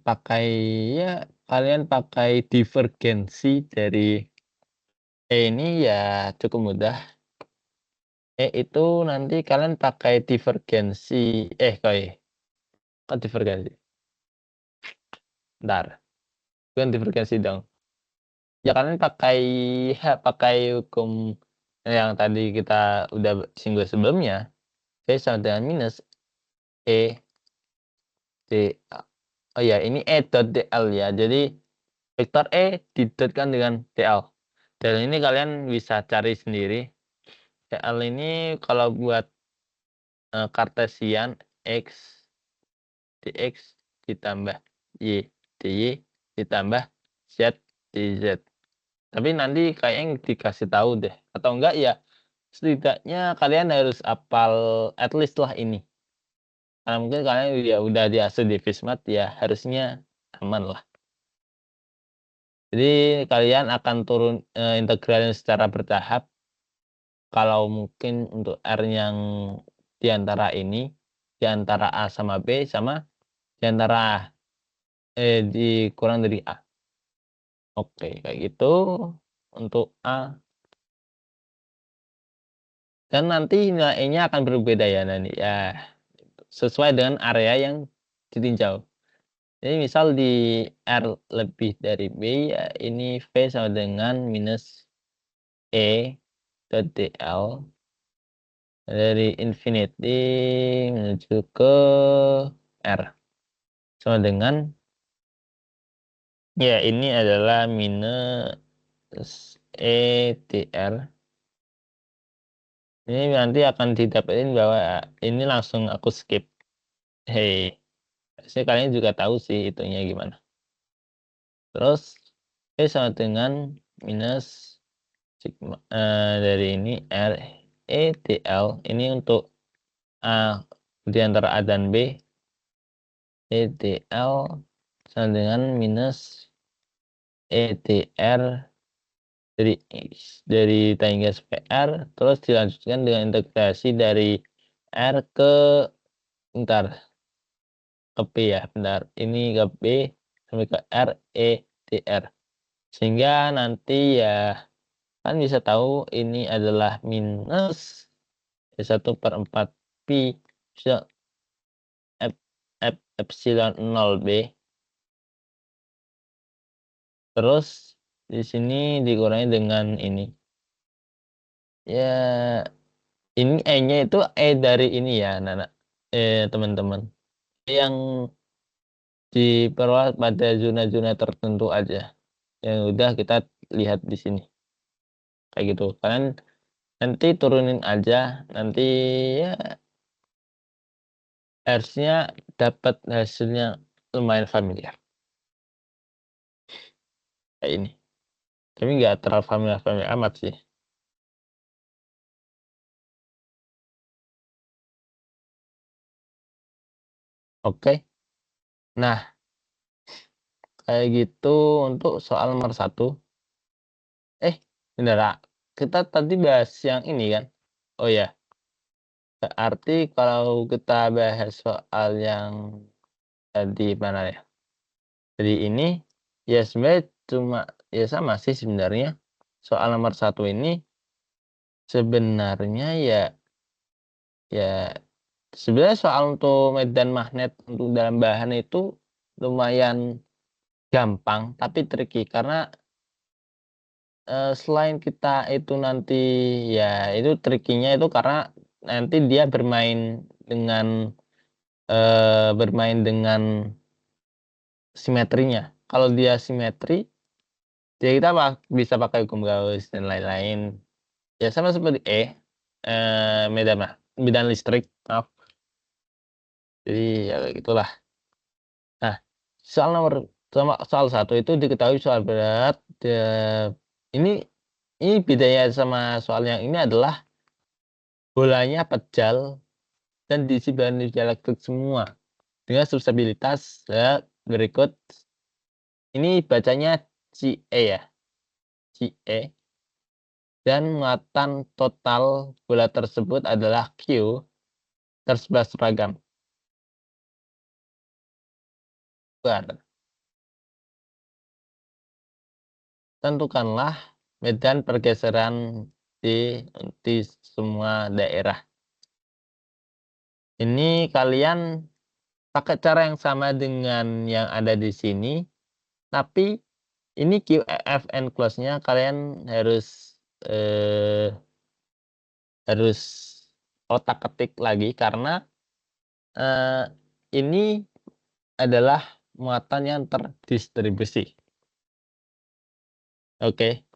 pakai ya, kalian pakai divergensi dari ini ya cukup mudah. Itu nanti kalian pakai divergensi kok divergensi? Bentar, bukan divergensi dong. Ya kalian pakai hukum yang tadi kita udah singgung sebelumnya. V sama dengan minus E D. Oh ya, ini E dot DL ya. Jadi vektor E didotkan dengan DL. Dan ini kalian bisa cari sendiri. DL ini kalau buat Kartesian X dx ditambah Y dy ditambah Z dz. Tapi nanti kayaknya dikasih tahu deh. Atau enggak ya setidaknya kalian harus hafal at least lah ini. Karena mungkin kalian ya udah diasuh di Fismat ya harusnya aman lah. Jadi kalian akan turun integralnya secara bertahap. Kalau mungkin untuk R yang diantara ini, diantara A sama B sama diantara dikurang dari A. Oke, kayak gitu untuk A. Dan nanti nilainya akan berbeda ya nanti ya sesuai dengan area yang ditinjau. Jadi misal di R lebih dari B ya ini V sama dengan minus E dot dl dari infinity menuju ke R sama dengan ya ini adalah minus E dr. Ini nanti akan didapetin bahwa ini langsung aku skip. Hei, saya kalian juga tahu sih itunya gimana. Terus E sama dengan minus sigma dari ini R E dl ini untuk A di antara A dan B EDL sama dengan minus EDR dari tanggas PR terus dilanjutkan dengan integrasi dari R ke bentar ke B ya bentar ini ke B sampai ke R E D R sehingga nanti ya kan bisa tahu ini adalah minus 1/4 pi epsilon 0 B. Terus di sini dikurangi dengan ini. Ya, ini E-nya itu E dari ini ya, anak-anak. Teman-teman. Yang diperluas pada zona-zona tertentu aja. Yang udah kita lihat di sini. Kayak gitu. Kalian nanti turunin aja, nanti ya harusnya dapat hasilnya lumayan familiar. Kayak ini. Tapi nggak terlalu familiar amat sih. Oke. Nah, kayak gitu untuk soal nomor 1. Bentar, kita tadi bahas yang ini kan? Oh ya, berarti kalau kita bahas soal yang tadi mana ya? Jadi ini ya sebenarnya cuma ya sama sih sebenarnya. Soal nomor 1 ini sebenarnya ya sebenarnya soal untuk medan magnet untuk dalam bahan itu lumayan gampang tapi tricky karena selain kita itu nanti ya itu trikinya itu karena nanti dia bermain dengan simetrinya. Kalau dia simetri, ya kita bisa pakai hukum Gauss dan lain-lain. Ya sama seperti medan listrik, maaf. Jadi ya kayak gitulah. Nah, soal 1 itu diketahui soal berat, ini bedanya sama soal yang ini adalah bolanya pejal dan diisi bahan elektrik semua dengan stabilitas berikut. Ini bacanya CE ya, CE. Dan muatan total bola tersebut adalah Q tersebar seragam. Tentukanlah medan pergeseran di semua daerah. Ini kalian pakai cara yang sama dengan yang ada di sini, tapi ini QF enclose-nya kalian harus otak-atik lagi karena ini adalah muatan yang terdistribusi. Oke.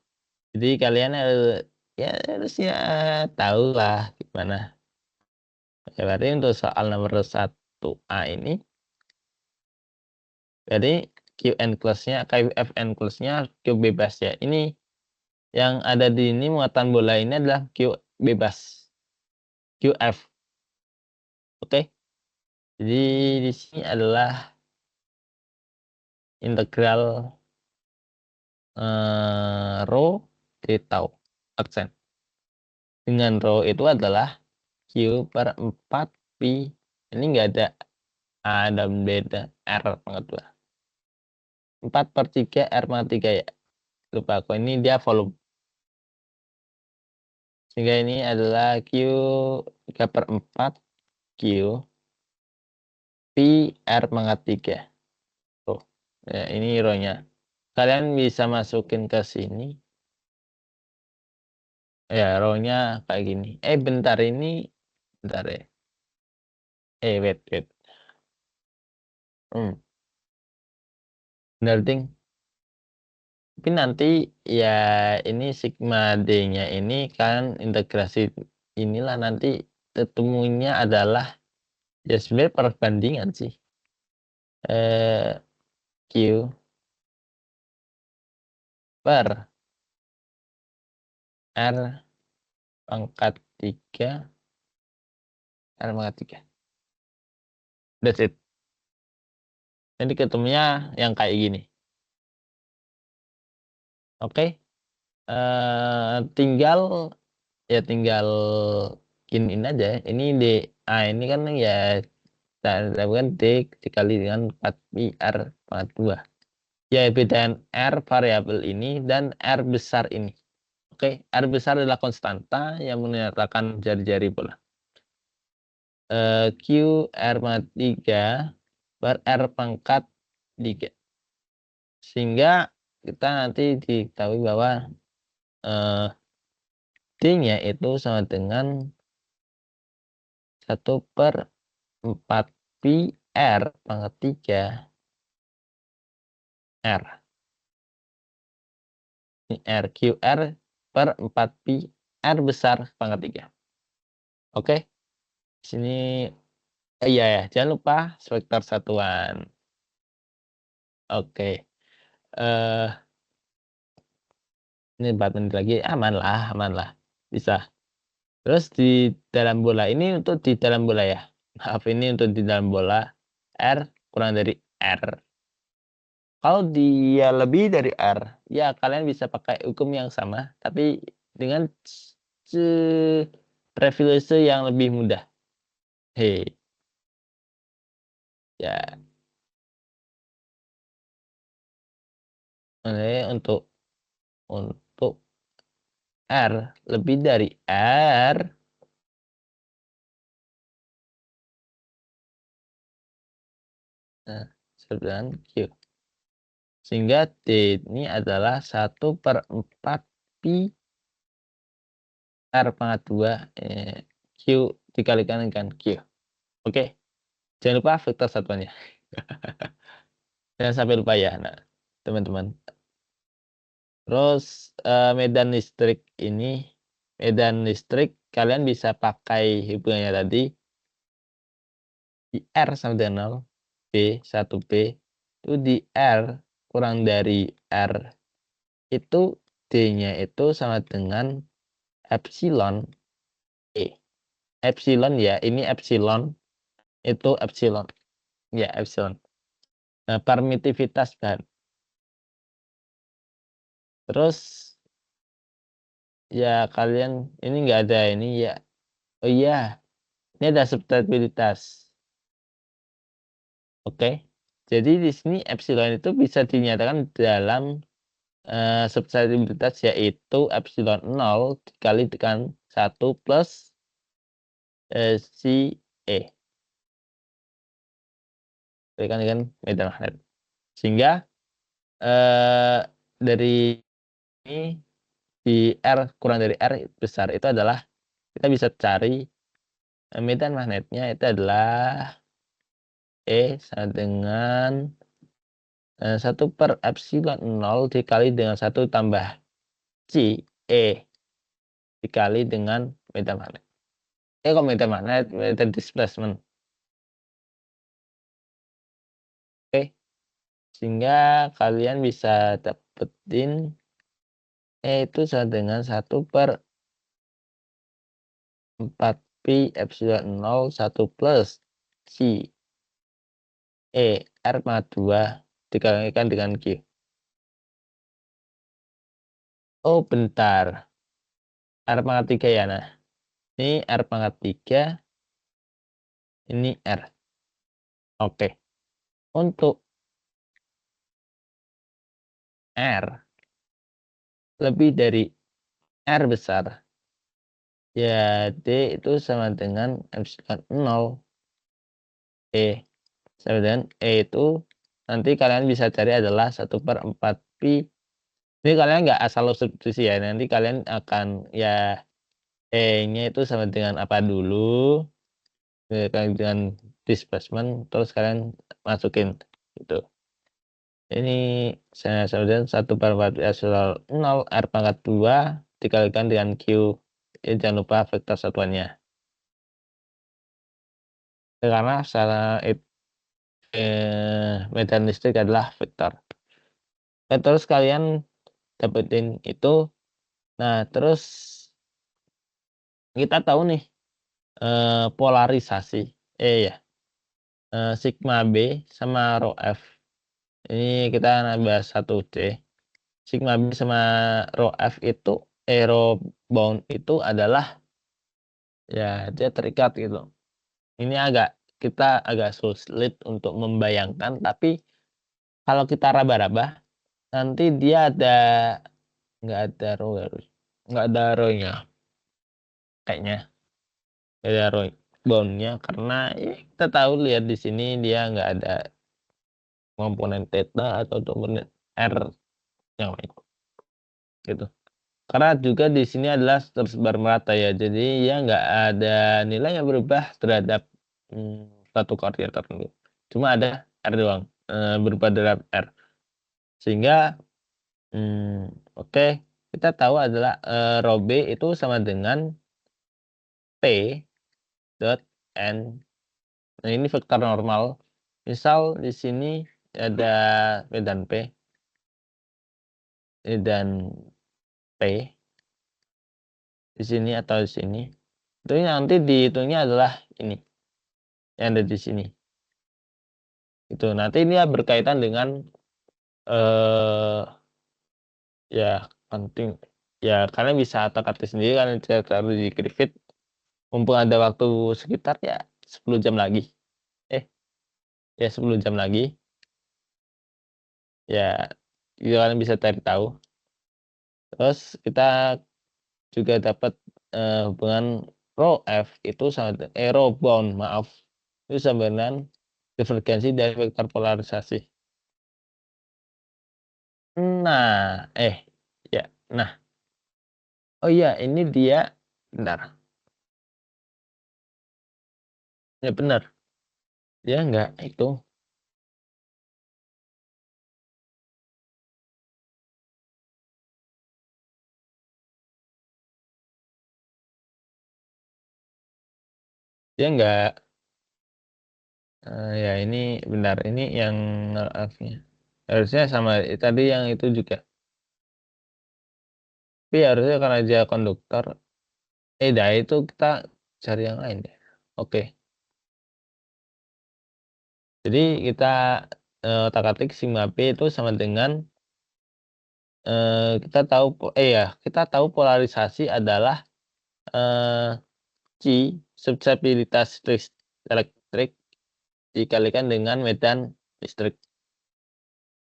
Jadi kalian harusnya tahu lah gimana. Ya, berarti untuk soal nomor 1A ini, jadi KF enclose-nya Q bebas ya. Ini yang ada di ini muatan bola ini adalah Q bebas. QF. Oke. Jadi di sini adalah integral rho d tau aksen. Dengan rho itu adalah Q per 4 pi. Ini enggak ada A dan B dan R pangkat 2. 4/3 R pangkat 3 ya. Lupa aku, ini dia volume. Sehingga ini adalah Q 3/4 Q pi R pangkat 3. Tuh. Ya, ini rho-nya. Kalian bisa masukin ke sini. Ya, rho-nya kayak gini. Bentar ini. Bentar ya. Wait. Benar, ding. Tapi nanti ya ini sigma D-nya ini kan integrasi inilah nanti ketemunya adalah ya sebenarnya perbandingan sih. Q per R pangkat 3 R pangkat 3. That's it. Jadi ketemunya yang kayak gini. Oke. Tinggal giniin aja. Ini ini kan ya kita lakukan D dikali dengan 4 pi R pangkat 2. Ya, bedaan R variabel ini dan R besar ini. Oke, R besar adalah konstanta yang menyatakan jari-jari bola. Q R pangkat 3 per R pangkat 3. Sehingga kita nanti diketahui bahwa D-nya itu sama dengan 1/4 pi R pangkat 3 R. Ini R, QR per 4 pi R besar pangkat 3. Oke. Sini iya ya, jangan lupa vektor satuan. Oke. Ini 4 menit lagi aman lah, bisa. Terus di dalam bola ini untuk di dalam bola ya, maaf ini untuk di dalam bola, R kurang dari R. Kalau dia lebih dari R, ya kalian bisa pakai hukum yang sama, tapi dengan privilege yang lebih mudah. Hei, ya, untuk R lebih dari R, nah, dan Q. Sehingga D ini adalah 1/4 pi R pangkat 2 Q dikalikan dengan Q. Oke, jangan lupa vektor satuannya. Jangan sampai lupa ya, nah, teman-teman. Terus medan listrik kalian bisa pakai hubungannya tadi di R sama dengan 0, B 1B itu di R kurang dari R itu D-nya itu sama dengan epsilon E. Epsilon ya, ini epsilon, itu epsilon. Ya, epsilon. Nah, permitivitas bahan. Terus ya kalian ini enggak ada ini ya. Oh iya, ini ada substitutabilitas. Oke. Jadi di sini epsilon itu bisa dinyatakan dalam substitutabilitas yaitu epsilon 0 dikali dengan 1 plus si E. Dikalikan dengan medan magnet. Sehingga dari ini di R kurang dari R besar itu adalah kita bisa cari medan magnetnya itu adalah E sama dengan 1/epsilon 0 dikali dengan 1 tambah C E dikali dengan medan magnet. Kok medan magnet, medan displacement. Oke, sehingga kalian bisa dapetin E itu sama dengan 1/4 pi epsilon 0 1 plus C E R pangkat 2 dikalikan dengan Q. Oh bentar, R pangkat 3 ya, nah ini R pangkat 3, ini R. Oke, untuk R lebih dari R besar, ya D itu sama dengan epsilon 0 E sama dengan E itu nanti kalian bisa cari adalah 1/4 pi. Ini kalian nggak asal substitusi ya, nanti kalian akan ya E-nya itu sama dengan apa dulu, dengan displacement, terus kalian masukin gitu. Ini saya sama 1/4 epsilon 0 R pangkat 2 dikalikan dengan Q. Ini jangan lupa vektor satuannya. Karena secara medan listrik adalah vektor. Terus kalian dapetin itu. Nah, terus kita tahu nih polarisasi ya. Sigma B sama rho F. Ini kita bahas 1D. Sigma B sama rho F itu rho bound itu adalah ya dia terikat gitu. Ini kita agak sulit untuk membayangkan, tapi kalau kita raba-raba nanti dia nggak ada rho nggak ada rho-nya kayaknya. Nggak ada rho bound-nya karena ya, kita tahu lihat di sini dia nggak ada komponen theta atau komponen R yang lain gitu. Karena juga di sini adalah tersebar merata ya, jadi ya nggak ada nilai yang berubah terhadap satu koordinat tertentu. Cuma ada R doang, berupa derajat R. Sehingga oke, kita tahu adalah rho B itu sama dengan P dot N. Nah ini vektor normal. Misal di sini ada medan P, medan di sini atau di sini, itu nanti dihitungnya adalah ini yang ada di sini. Itu nanti ini ya berkaitan dengan ya penting ya kalian bisa otak-atik sendiri, kalian taruh di Griffith, mumpung ada waktu sekitar ya 10 jam lagi. Ya 10 jam lagi. Ya, kalian bisa cari tahu. Terus kita juga dapat hubungan rho F itu sama rho bound, maaf. Itu sama dengan divergensi dari vektor polarisasi. Nah, ya. Nah. Oh iya, ini dia bentar. Ya benar. Dia enggak itu. Dia enggak ya ini benar. Ini yang F-nya. Harusnya sama tadi yang itu juga. Tapi harusnya karena dia konduktor. Dah itu kita cari yang lain deh. Oke. Jadi kita otak-atik sigma P itu sama dengan kita tahu polarisasi adalah Q, susceptibilitas elektrik dikalikan dengan medan listrik.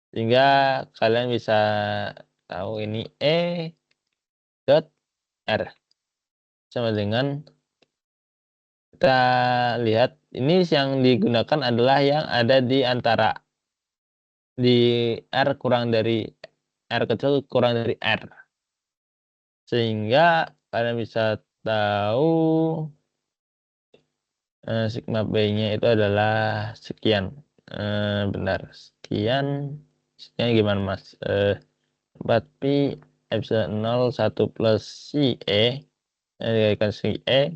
Sehingga kalian bisa tahu ini E dot R sama dengan, kita lihat ini yang digunakan adalah yang ada di antara di R kecil kurang dari R, sehingga kalian bisa tahu sigma B-nya itu adalah sekian. Benar, sekian gimana mas? 4pi epsilon 0 1 plus si E dikalikan si E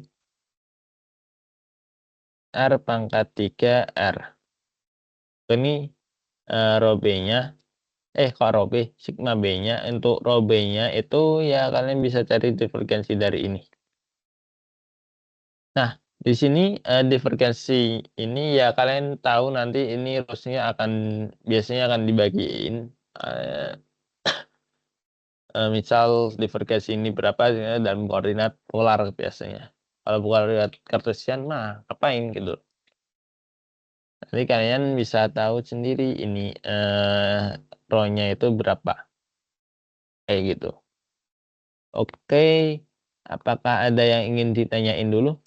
R pangkat 3 R. Ini rho B-nya kok rho B, sigma B-nya. Untuk rho B-nya itu ya kalian bisa cari divergensi dari ini. Nah, di sini divergensi ini ya kalian tahu nanti ini rumusnya biasanya akan dibagiin. Misal divergensi ini berapa dalam koordinat polar biasanya. Kalau koordinat kartesian mah ngapain gitu. Nanti kalian bisa tahu sendiri ini rho-nya itu berapa. Kayak gitu. Oke, apakah ada yang ingin ditanyain dulu?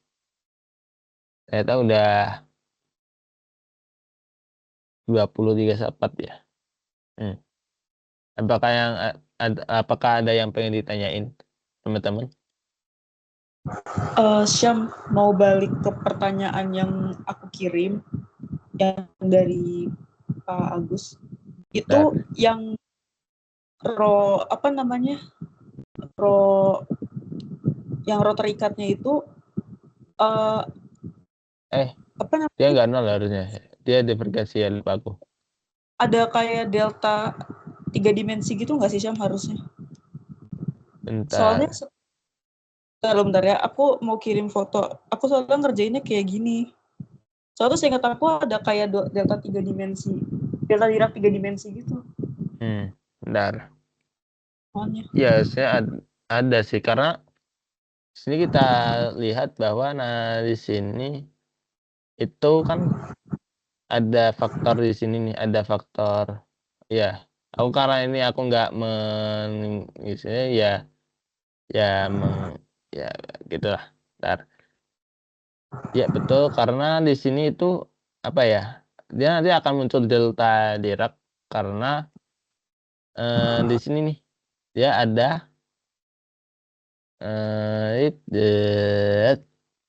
Saya tahu udah 23 ya. Apakah ada yang pengen ditanyain teman-teman? Syam, mau balik ke pertanyaan yang aku kirim yang dari Pak Agus. Itu yang rho apa namanya? Rho yang rho terikatnya itu apa namanya? Dia nggak nol harusnya. Dia divergensi ya, lupa aku. Ada kayak delta 3 dimensi gitu nggak sih Syam harusnya? Bentar. Soalnya bentar ya, aku mau kirim foto. Aku soalnya ngerjainnya kayak gini. Soalnya seingat aku ada kayak delta 3 dimensi. Delta Dirac 3 dimensi gitu. Bentar. Soalnya. Ya, saya ada sih, karena sini kita lihat bahwa di sini itu kan ada faktor di sini nih, ada faktor ya. Karena ini aku nggak isinya ya gitulah. Bentar. Ya betul, karena di sini itu apa ya? Dia nanti akan muncul delta Dirac karena di sini nih dia ada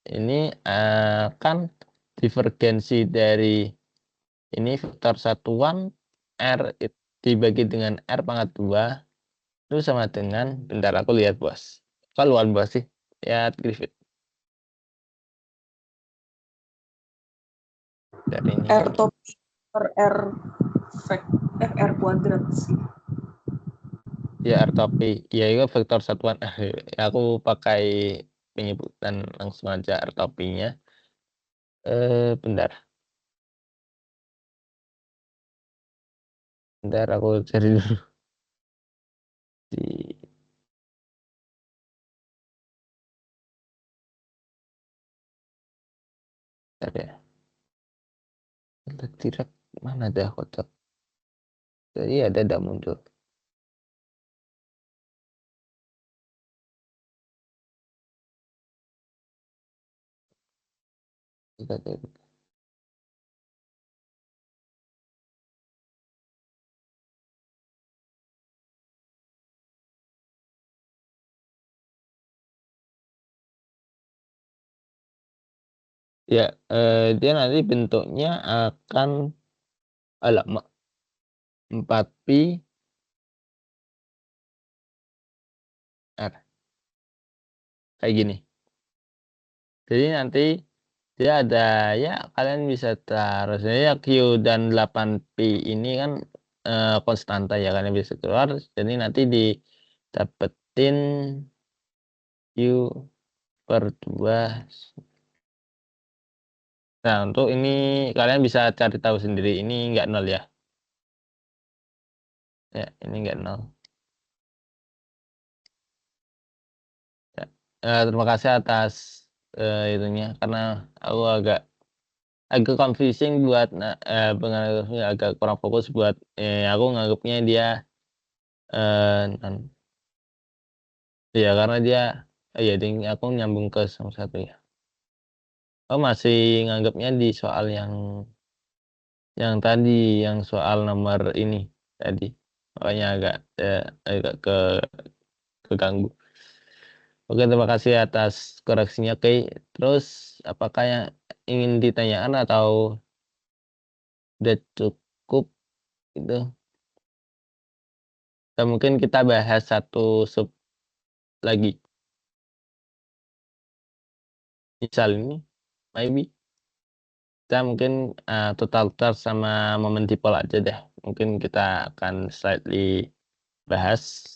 ini akan divergensi dari ini vektor satuan R dibagi dengan R pangkat 2 itu sama dengan, bentar aku lihat bos. Kok luar bos sih? Lihat Griffith. Dari ini. R topik per R R kuadrat sih. Ya, R-Topi. Ya, itu vektor satuan. Aku pakai penyebutan langsung aja R-Topinya. Bentar. Bentar aku cari dulu di bentar ya. Tidak mana dah kotak. Jadi ada muncul. Ya, dia nanti bentuknya akan alamak 4pi R kayak gini. Jadi nanti dia ada ya kalian bisa taruh ya Q dan 8pi ini kan konstanta ya kalian bisa keluar. Jadi nanti didapetin Q per 2. Nah, untuk ini kalian bisa cari tahu sendiri. Ini enggak nol ya. Ya, ini enggak nol. Ya. Terima kasih atas itunya karena aku agak confusing buat penganalisnya agak kurang fokus buat aku nganggapnya dia ya karena dia ya ding aku nyambung ke sama satu ya. Aku masih nganggapnya di soal yang tadi yang soal nomor ini tadi. Makanya agak keganggu. Oke, terima kasih atas koreksinya, Oke. Terus apakah yang ingin ditanyakan atau udah cukup itu? Atau mungkin kita bahas satu sub lagi. Misal ini, maybe kita mungkin total charge sama moment dipole aja deh. Mungkin kita akan slightly bahas.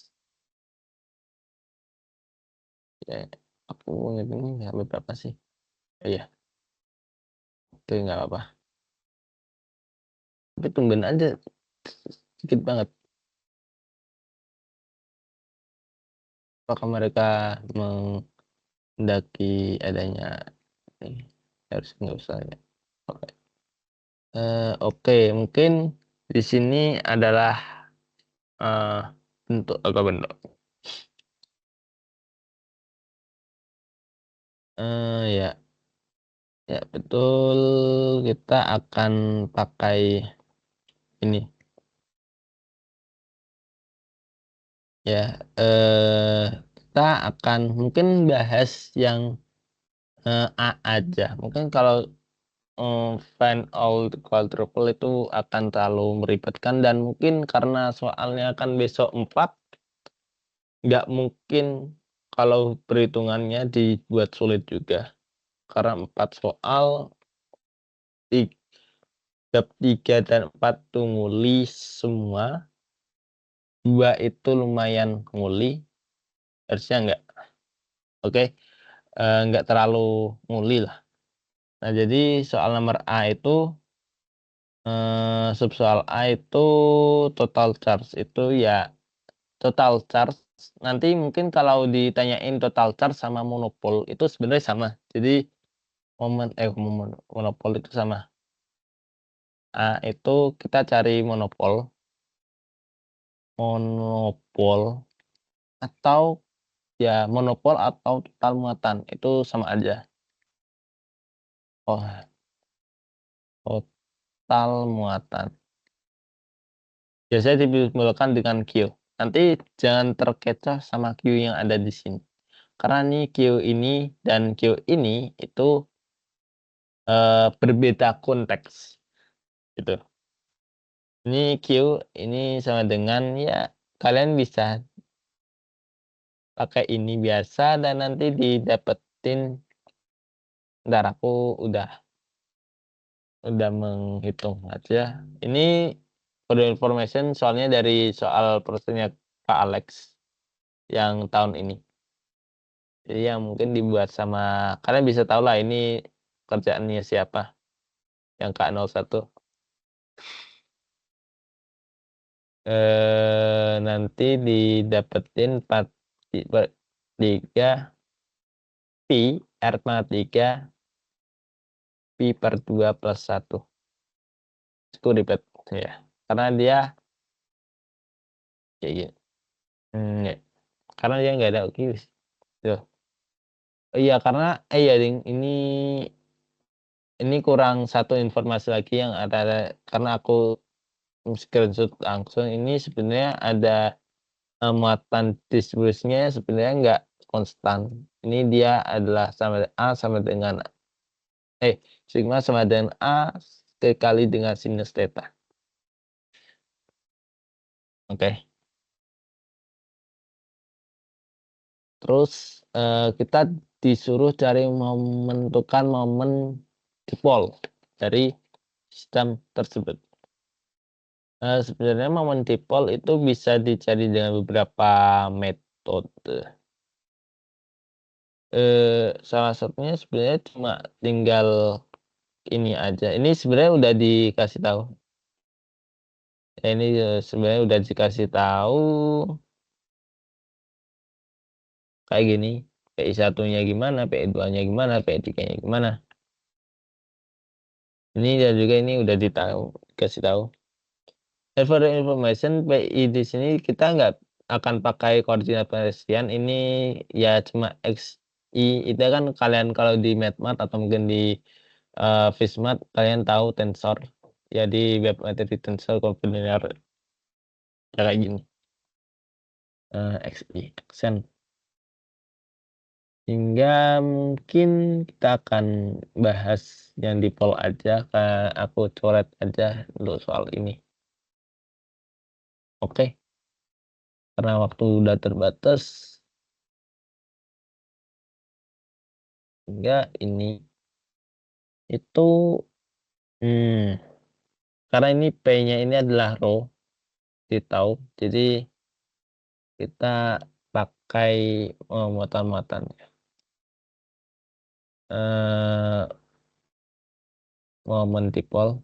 Ya, aku ini nggak berapa sih? Oh, iya, oke nggak apa-apa. Tapi tungguin aja sedikit banget. Apakah mereka mendaki adanya ini? Harus nggak usah ya. Oke. Oke, mungkin di sini adalah bentuk agak bentuk. Ya, ya betul. Kita akan pakai ini. Ya, kita akan mungkin bahas yang A aja. Mungkin kalau find out quadruple itu akan terlalu meribetkan dan mungkin karena soalnya akan besok 4 nggak mungkin kalau perhitungannya dibuat sulit juga karena 4 soal 3 dan 4 tuh nguli semua, 2 itu lumayan nguli harusnya oke, nggak terlalu nguli lah. Nah, jadi soal nomor A itu sub soal A itu total charge itu ya total charge nanti mungkin kalau ditanyain total charge sama monopol itu sebenarnya sama. Jadi monopol itu sama. A itu kita cari monopol atau ya monopol atau total muatan itu sama aja. Oh, total muatan. Biasanya dimulkan dengan Q. Nanti jangan terkecoh sama Q yang ada di sini. Karena nih Q ini dan Q ini itu berbeda konteks. Gitu. Ini Q ini sama dengan ya kalian bisa pakai ini biasa dan nanti didapetin. Ntar aku udah menghitung aja. Ini for the information soalnya dari soal prosesnya Kak Alex yang tahun ini. Jadi yang mungkin dibuat sama kalian bisa tahu lah ini kerjaannya siapa yang K01. Nanti didapetin 3 pi R pangkat 3 pi per 2 plus 1. Itu ribet ya. Karena dia kayak gini. Ya. Karena dia nggak ada QS. Tuh. Iya karena iya ding ini kurang satu informasi lagi yang ada karena aku screenshot langsung ini sebenarnya ada muatan distribusinya sebenarnya nggak konstan. Ini dia adalah sama A sama dengan sigma sama dengan A dikali dengan sinus theta. Oke. Terus kita disuruh cari menentukan momen dipol dari sistem tersebut. Sebenarnya momen dipol itu bisa dicari dengan beberapa metode. Salah satunya sebenarnya cuma tinggal ini aja. Ini sebenarnya udah dikasih tahu. Ini sebenarnya udah dikasih tahu kayak gini. PI satunya gimana, PI 2-nya gimana, PI 3-nya gimana. Ini dan juga ini udah dikasih tahu. For the information, PI di sini kita nggak akan pakai koordinat Cartesian. Ini ya cuma XI. Itu kan kalian kalau di MATLAB atau mungkin di Vismat kalian tahu tensor. Ya di web materi tensor koordinat kayak gini. XI, accent. Hingga mungkin kita akan bahas yang di poll aja, aku coret aja untuk soal ini. Oke, karena waktu udah terbatas, hingga ini itu, karena ini P-nya ini adalah row, tahu, jadi kita pakai muatan-muatannya. Momen dipol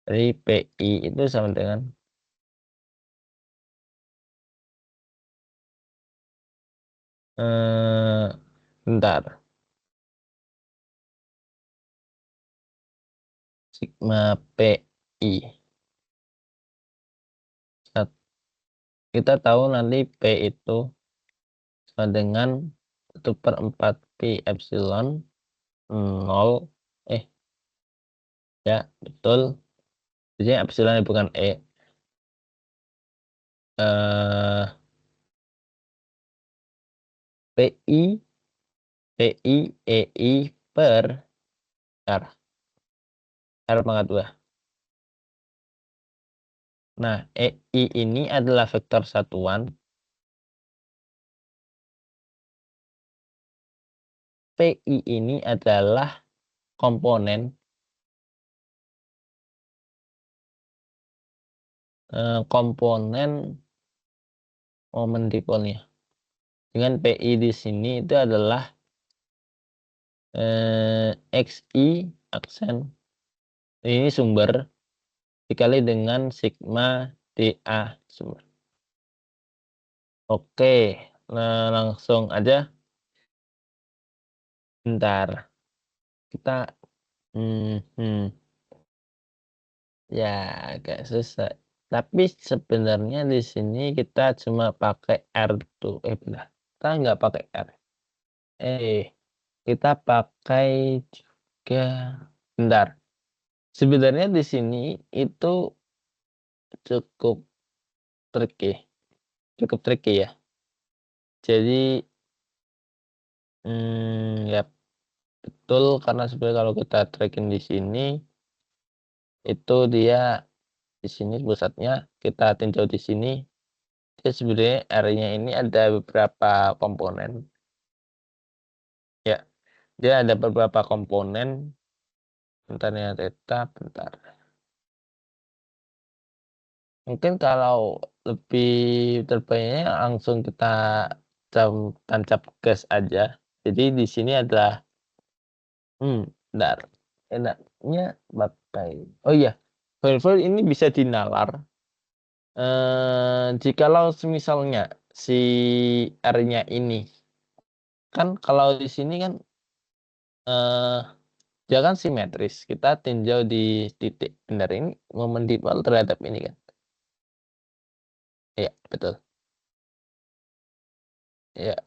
dari PI itu sama dengan bentar, sigma PI. Kita tahu nanti P itu sama dengan 1/4 pi epsilon 0 ya betul, jadi epsilon bukan PI EI per R pangkat 2. Nah, EI ini adalah vektor satuan. PI ini adalah komponen momen dipolnya. Dengan PI di sini itu adalah XI aksen. Ini sumber dikali dengan sigma DA sumber. Oke, nah langsung aja. Bentar. Kita ya agak susah. Tapi sebenarnya di sini kita cuma pakai R2. Benar. Kita nggak pakai R. Kita pakai juga. Bentar. Sebenarnya di sini itu cukup tricky ya. Jadi ya betul karena sebenarnya kalau kita tracking di sini itu dia di sini pusatnya kita tinjau di sini. Dia sebenarnya R-nya ini ada beberapa komponen. Ya, dia ada beberapa komponen. Bentar ya, theta, bentar. Mungkin kalau lebih terbaiknya langsung kita tancap gas aja. Jadi di sini adalah bentar, enaknya pakai oh iya, foil ini bisa dinalar, jikalau semisalnya si R-nya ini kan kalau di sini kan, eee, dia kan simetris, kita tinjau di titik. Bentar, ini momen default terhadap ini kan? Iya, betul. Iya,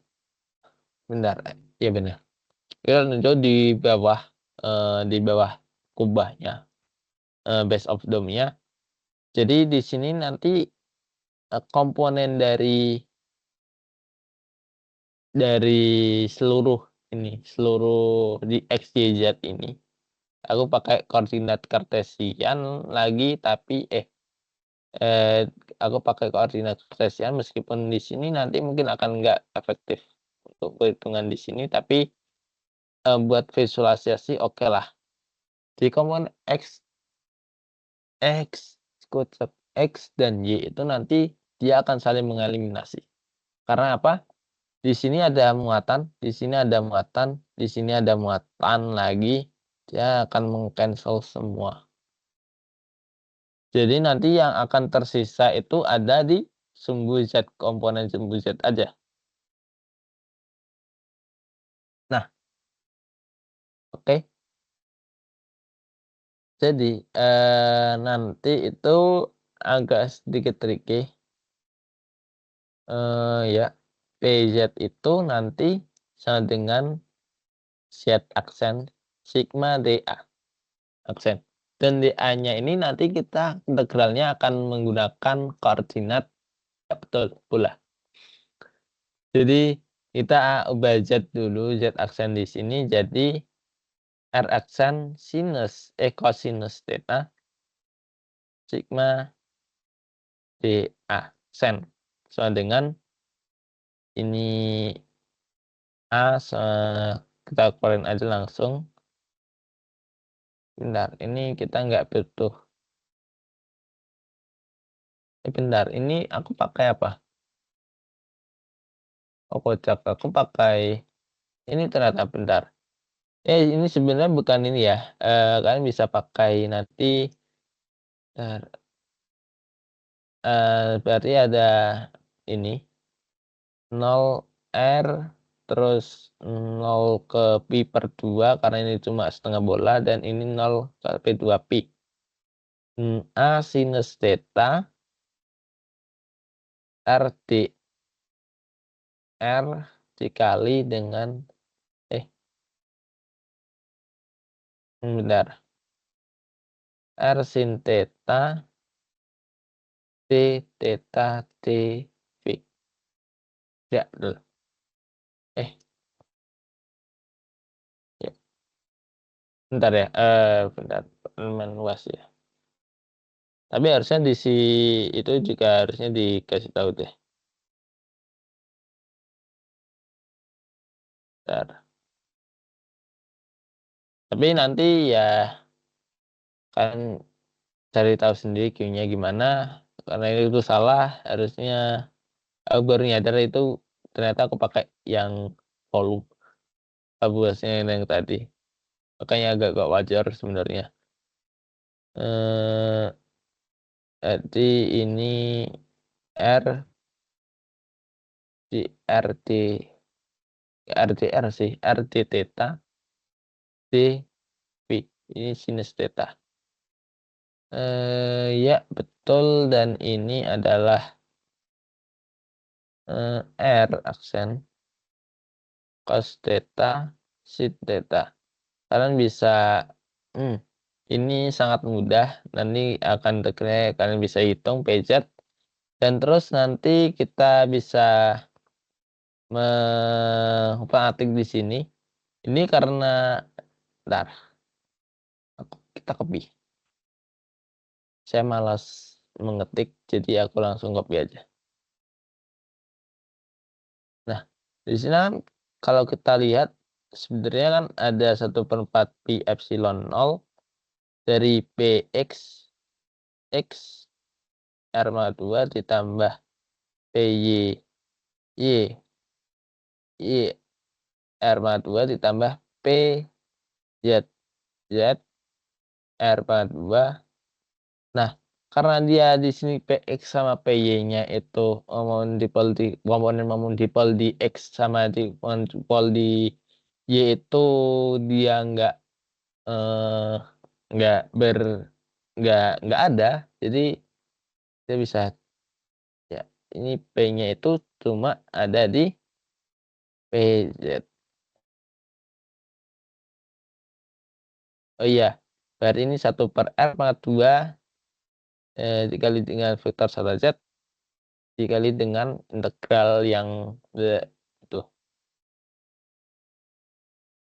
bentar, iya benar. Kita tinjau di bawah kubahnya, base of dome-nya. Jadi di sini nanti, komponen dari seluruh di X, Y, Z ini, aku pakai koordinat kartesian lagi tapi aku pakai koordinat kartesian meskipun di sini nanti mungkin akan nggak efektif untuk perhitungan di sini, tapi, buat visualisasi okelah. Di komponen X, konsep X dan Y itu nanti dia akan saling mengeliminasi. Karena apa? Di sini ada muatan, di sini ada muatan, di sini ada muatan lagi, dia akan meng-cancel semua. Jadi nanti yang akan tersisa itu ada di sumbu Z, komponen sumbu Z aja. Nah, oke. Jadi, nanti itu agak sedikit tricky, ya. PZ itu nanti sama dengan Z aksen sigma DA aksen. Dan DA-nya ini nanti kita integralnya akan menggunakan koordinat ya betul, bola. Jadi kita ubah Z dulu, Z aksen di sini jadi R aksen cosinus theta sigma DA sen sama dengan ini kita keluarin aja langsung. Bentar, ini kita nggak butuh. Bentar, ini aku pakai apa? Oh kocak, aku pakai ini ternyata bentar. Ini sebenarnya bukan ini ya. Kalian bisa pakai nanti. Berarti ada ini 0R terus 0 ke pi per 2 karena ini cuma setengah bola dan ini 0 sampai 2 pi. A sinus theta R dikali dengan bentar. R sin theta d theta dv. Ya, betul. Ya. Bentar ya, bentar, elemen luas ya. Tapi harusnya itu juga harusnya dikasih tahu deh. Bentar. Tapi nanti ya kan cari tahu sendiri Q-nya gimana. Karena itu salah, harusnya aku baru nyadar itu ternyata aku pakai yang volume tabulasinya yang tadi. Makanya agak gak wajar sebenarnya. Jadi ini R di RDR sih, RD theta dV. Ini sinus theta. Ya betul dan ini adalah R aksen cos theta sin theta. Kalian bisa ini sangat mudah, nanti akan kalian bisa hitung PZ dan terus nanti kita bisa mengetik di sini. Ini karena bentar, kita copy. Saya malas mengetik jadi aku langsung copy aja. Nah, di sini kan kalau kita lihat sebenarnya kan ada 1/4 pi epsilon 0 dari Px X R pangkat 2 ditambah PY Y R pangkat 2 ditambah PZ R pangkat 2. Nah, karena dia di sini PX sama PY-nya itu komponen memundipol di X sama di memundipol di Y itu dia eh, nggak ber nggak ada. Jadi dia bisa ya ini P-nya itu cuma ada di PZ. Oh iya, berarti ini 1/R pangkat 2 dikali dengan vektor 1Z dikali dengan integral yang itu.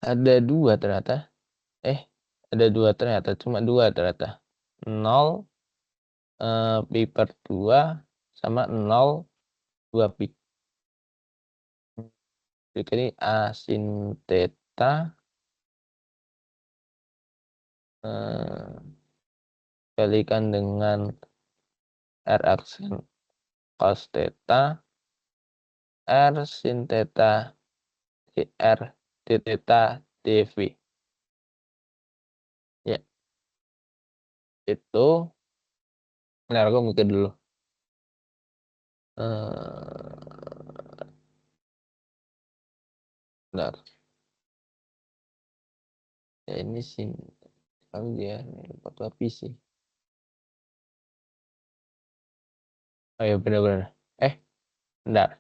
Ada 2 ternyata. Ada 2 ternyata, cuma 2 ternyata. 0 pi per 2 sama 0 2 pi. Jadi ini A sin theta kalikan dengan R aksen cos theta R sin theta R d theta dv. Ya, itu bentar aku mikir dulu. Bentar. Ya ini sin kalau dia 4 pi sih. Oh ya benar-benar. Bentar.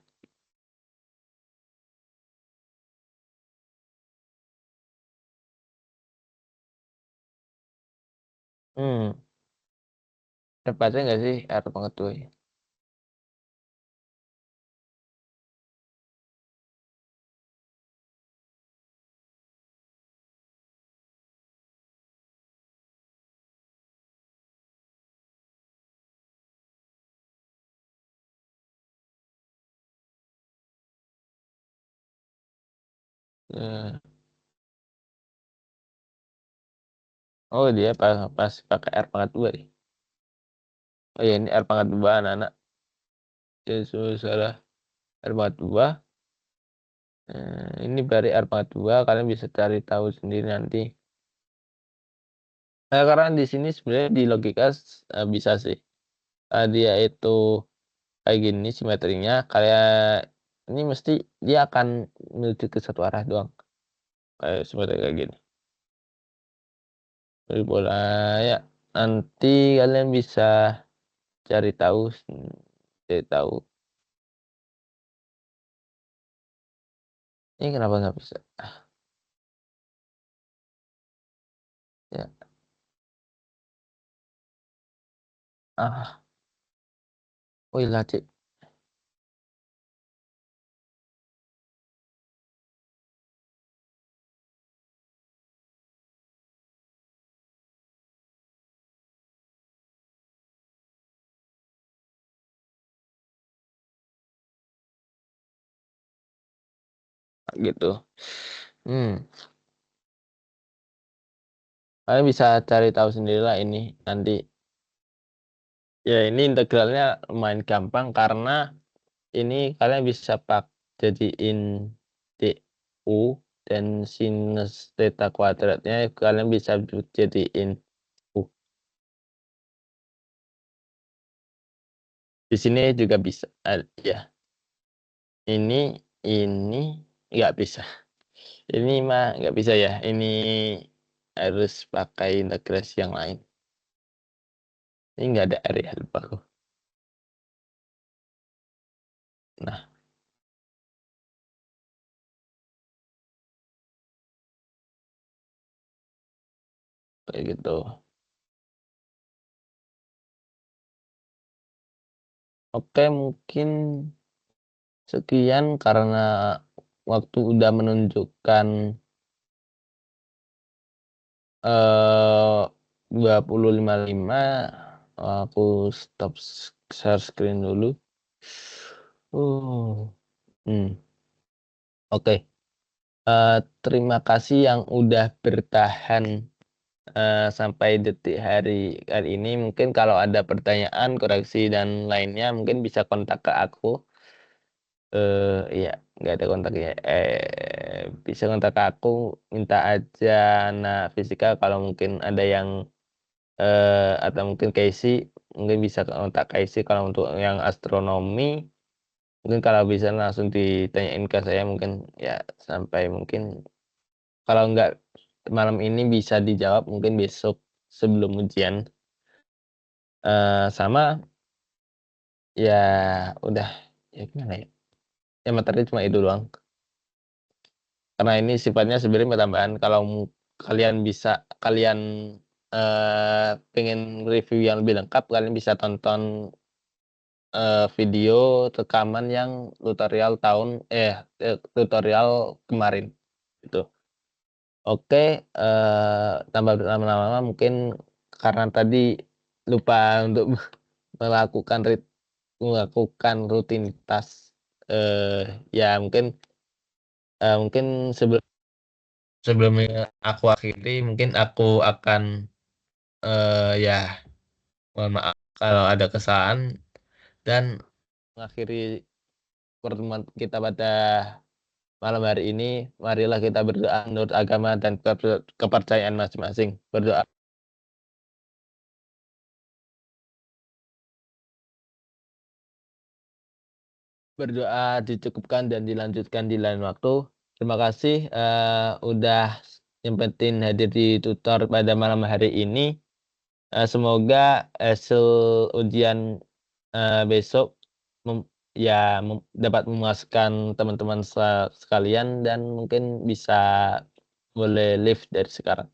Dapatnya nggak sih R pangkat 2 ya? Oh dia pas pakai R pangkat 2 deh. Oh ya ini R pangkat 2 anak-anak. Ya salah R pangkat 2. Ini berarti R pangkat 2 kalian bisa cari tahu sendiri nanti. Nah, karena di sini sebenarnya di logika bisa sih. Dia itu kayak gini simetrinya. Kayak ini mesti dia akan menuju ke satu arah doang. Kayak seperti kayak gini. Jadi bola ya nanti kalian bisa cari tahu. Ini kenapa nggak bisa? Ya. Oh iya cik. Gitu. Kalian bisa cari tahu sendiri lah ini nanti. Ya ini integralnya lumayan gampang karena ini kalian bisa jadiin du dan sinus theta kuadratnya kalian bisa jadiin u. Di sini juga bisa. Ya. Ini nggak bisa. Ini mah nggak bisa ya. Ini harus pakai integrasi yang lain. Ini nggak ada R ya, lupa aku. Nah, kayak gitu. Oke, mungkin sekian karena waktu udah menunjukkan 20.55. Aku stop share screen dulu. Oke. Terima kasih yang udah bertahan sampai detik hari ini mungkin kalau ada pertanyaan, koreksi dan lainnya mungkin bisa kontak ke aku. Iya, nggak ada kontaknya. Bisa kontak ke aku, minta aja anak fisika kalau mungkin ada yang atau mungkin Casey, mungkin bisa kontak Casey kalau untuk yang astronomi. Mungkin kalau bisa langsung ditanyain ke saya mungkin ya sampai mungkin kalau nggak malam ini bisa dijawab mungkin besok sebelum ujian. Sama ya udah ya gimana ya? Ya materi cuma itu doang. Karena ini sifatnya sebenarnya tambahan kalau kalian pengen review yang lebih lengkap kalian bisa tonton video rekaman yang tutorial kemarin gitu. Oke, tambah lama-lama mungkin karena tadi lupa untuk melakukan rutinitas, ya mungkin sebelum aku akhiri mungkin aku akan, ya mohon maaf kalau ada kesalahan dan mengakhiri pertemuan kita pada malam hari ini. Marilah kita berdoa menurut agama dan kepercayaan masing-masing. Berdoa. Berdoa dicukupkan dan dilanjutkan di lain waktu. Terima kasih, udah nyempetin hadir di tutor pada malam hari ini. Semoga hasil ujian, besok dapat memuaskan teman-teman sekalian dan mungkin bisa boleh live dari sekarang.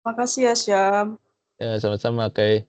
Makasih ya, Syam. Sama-sama, oke.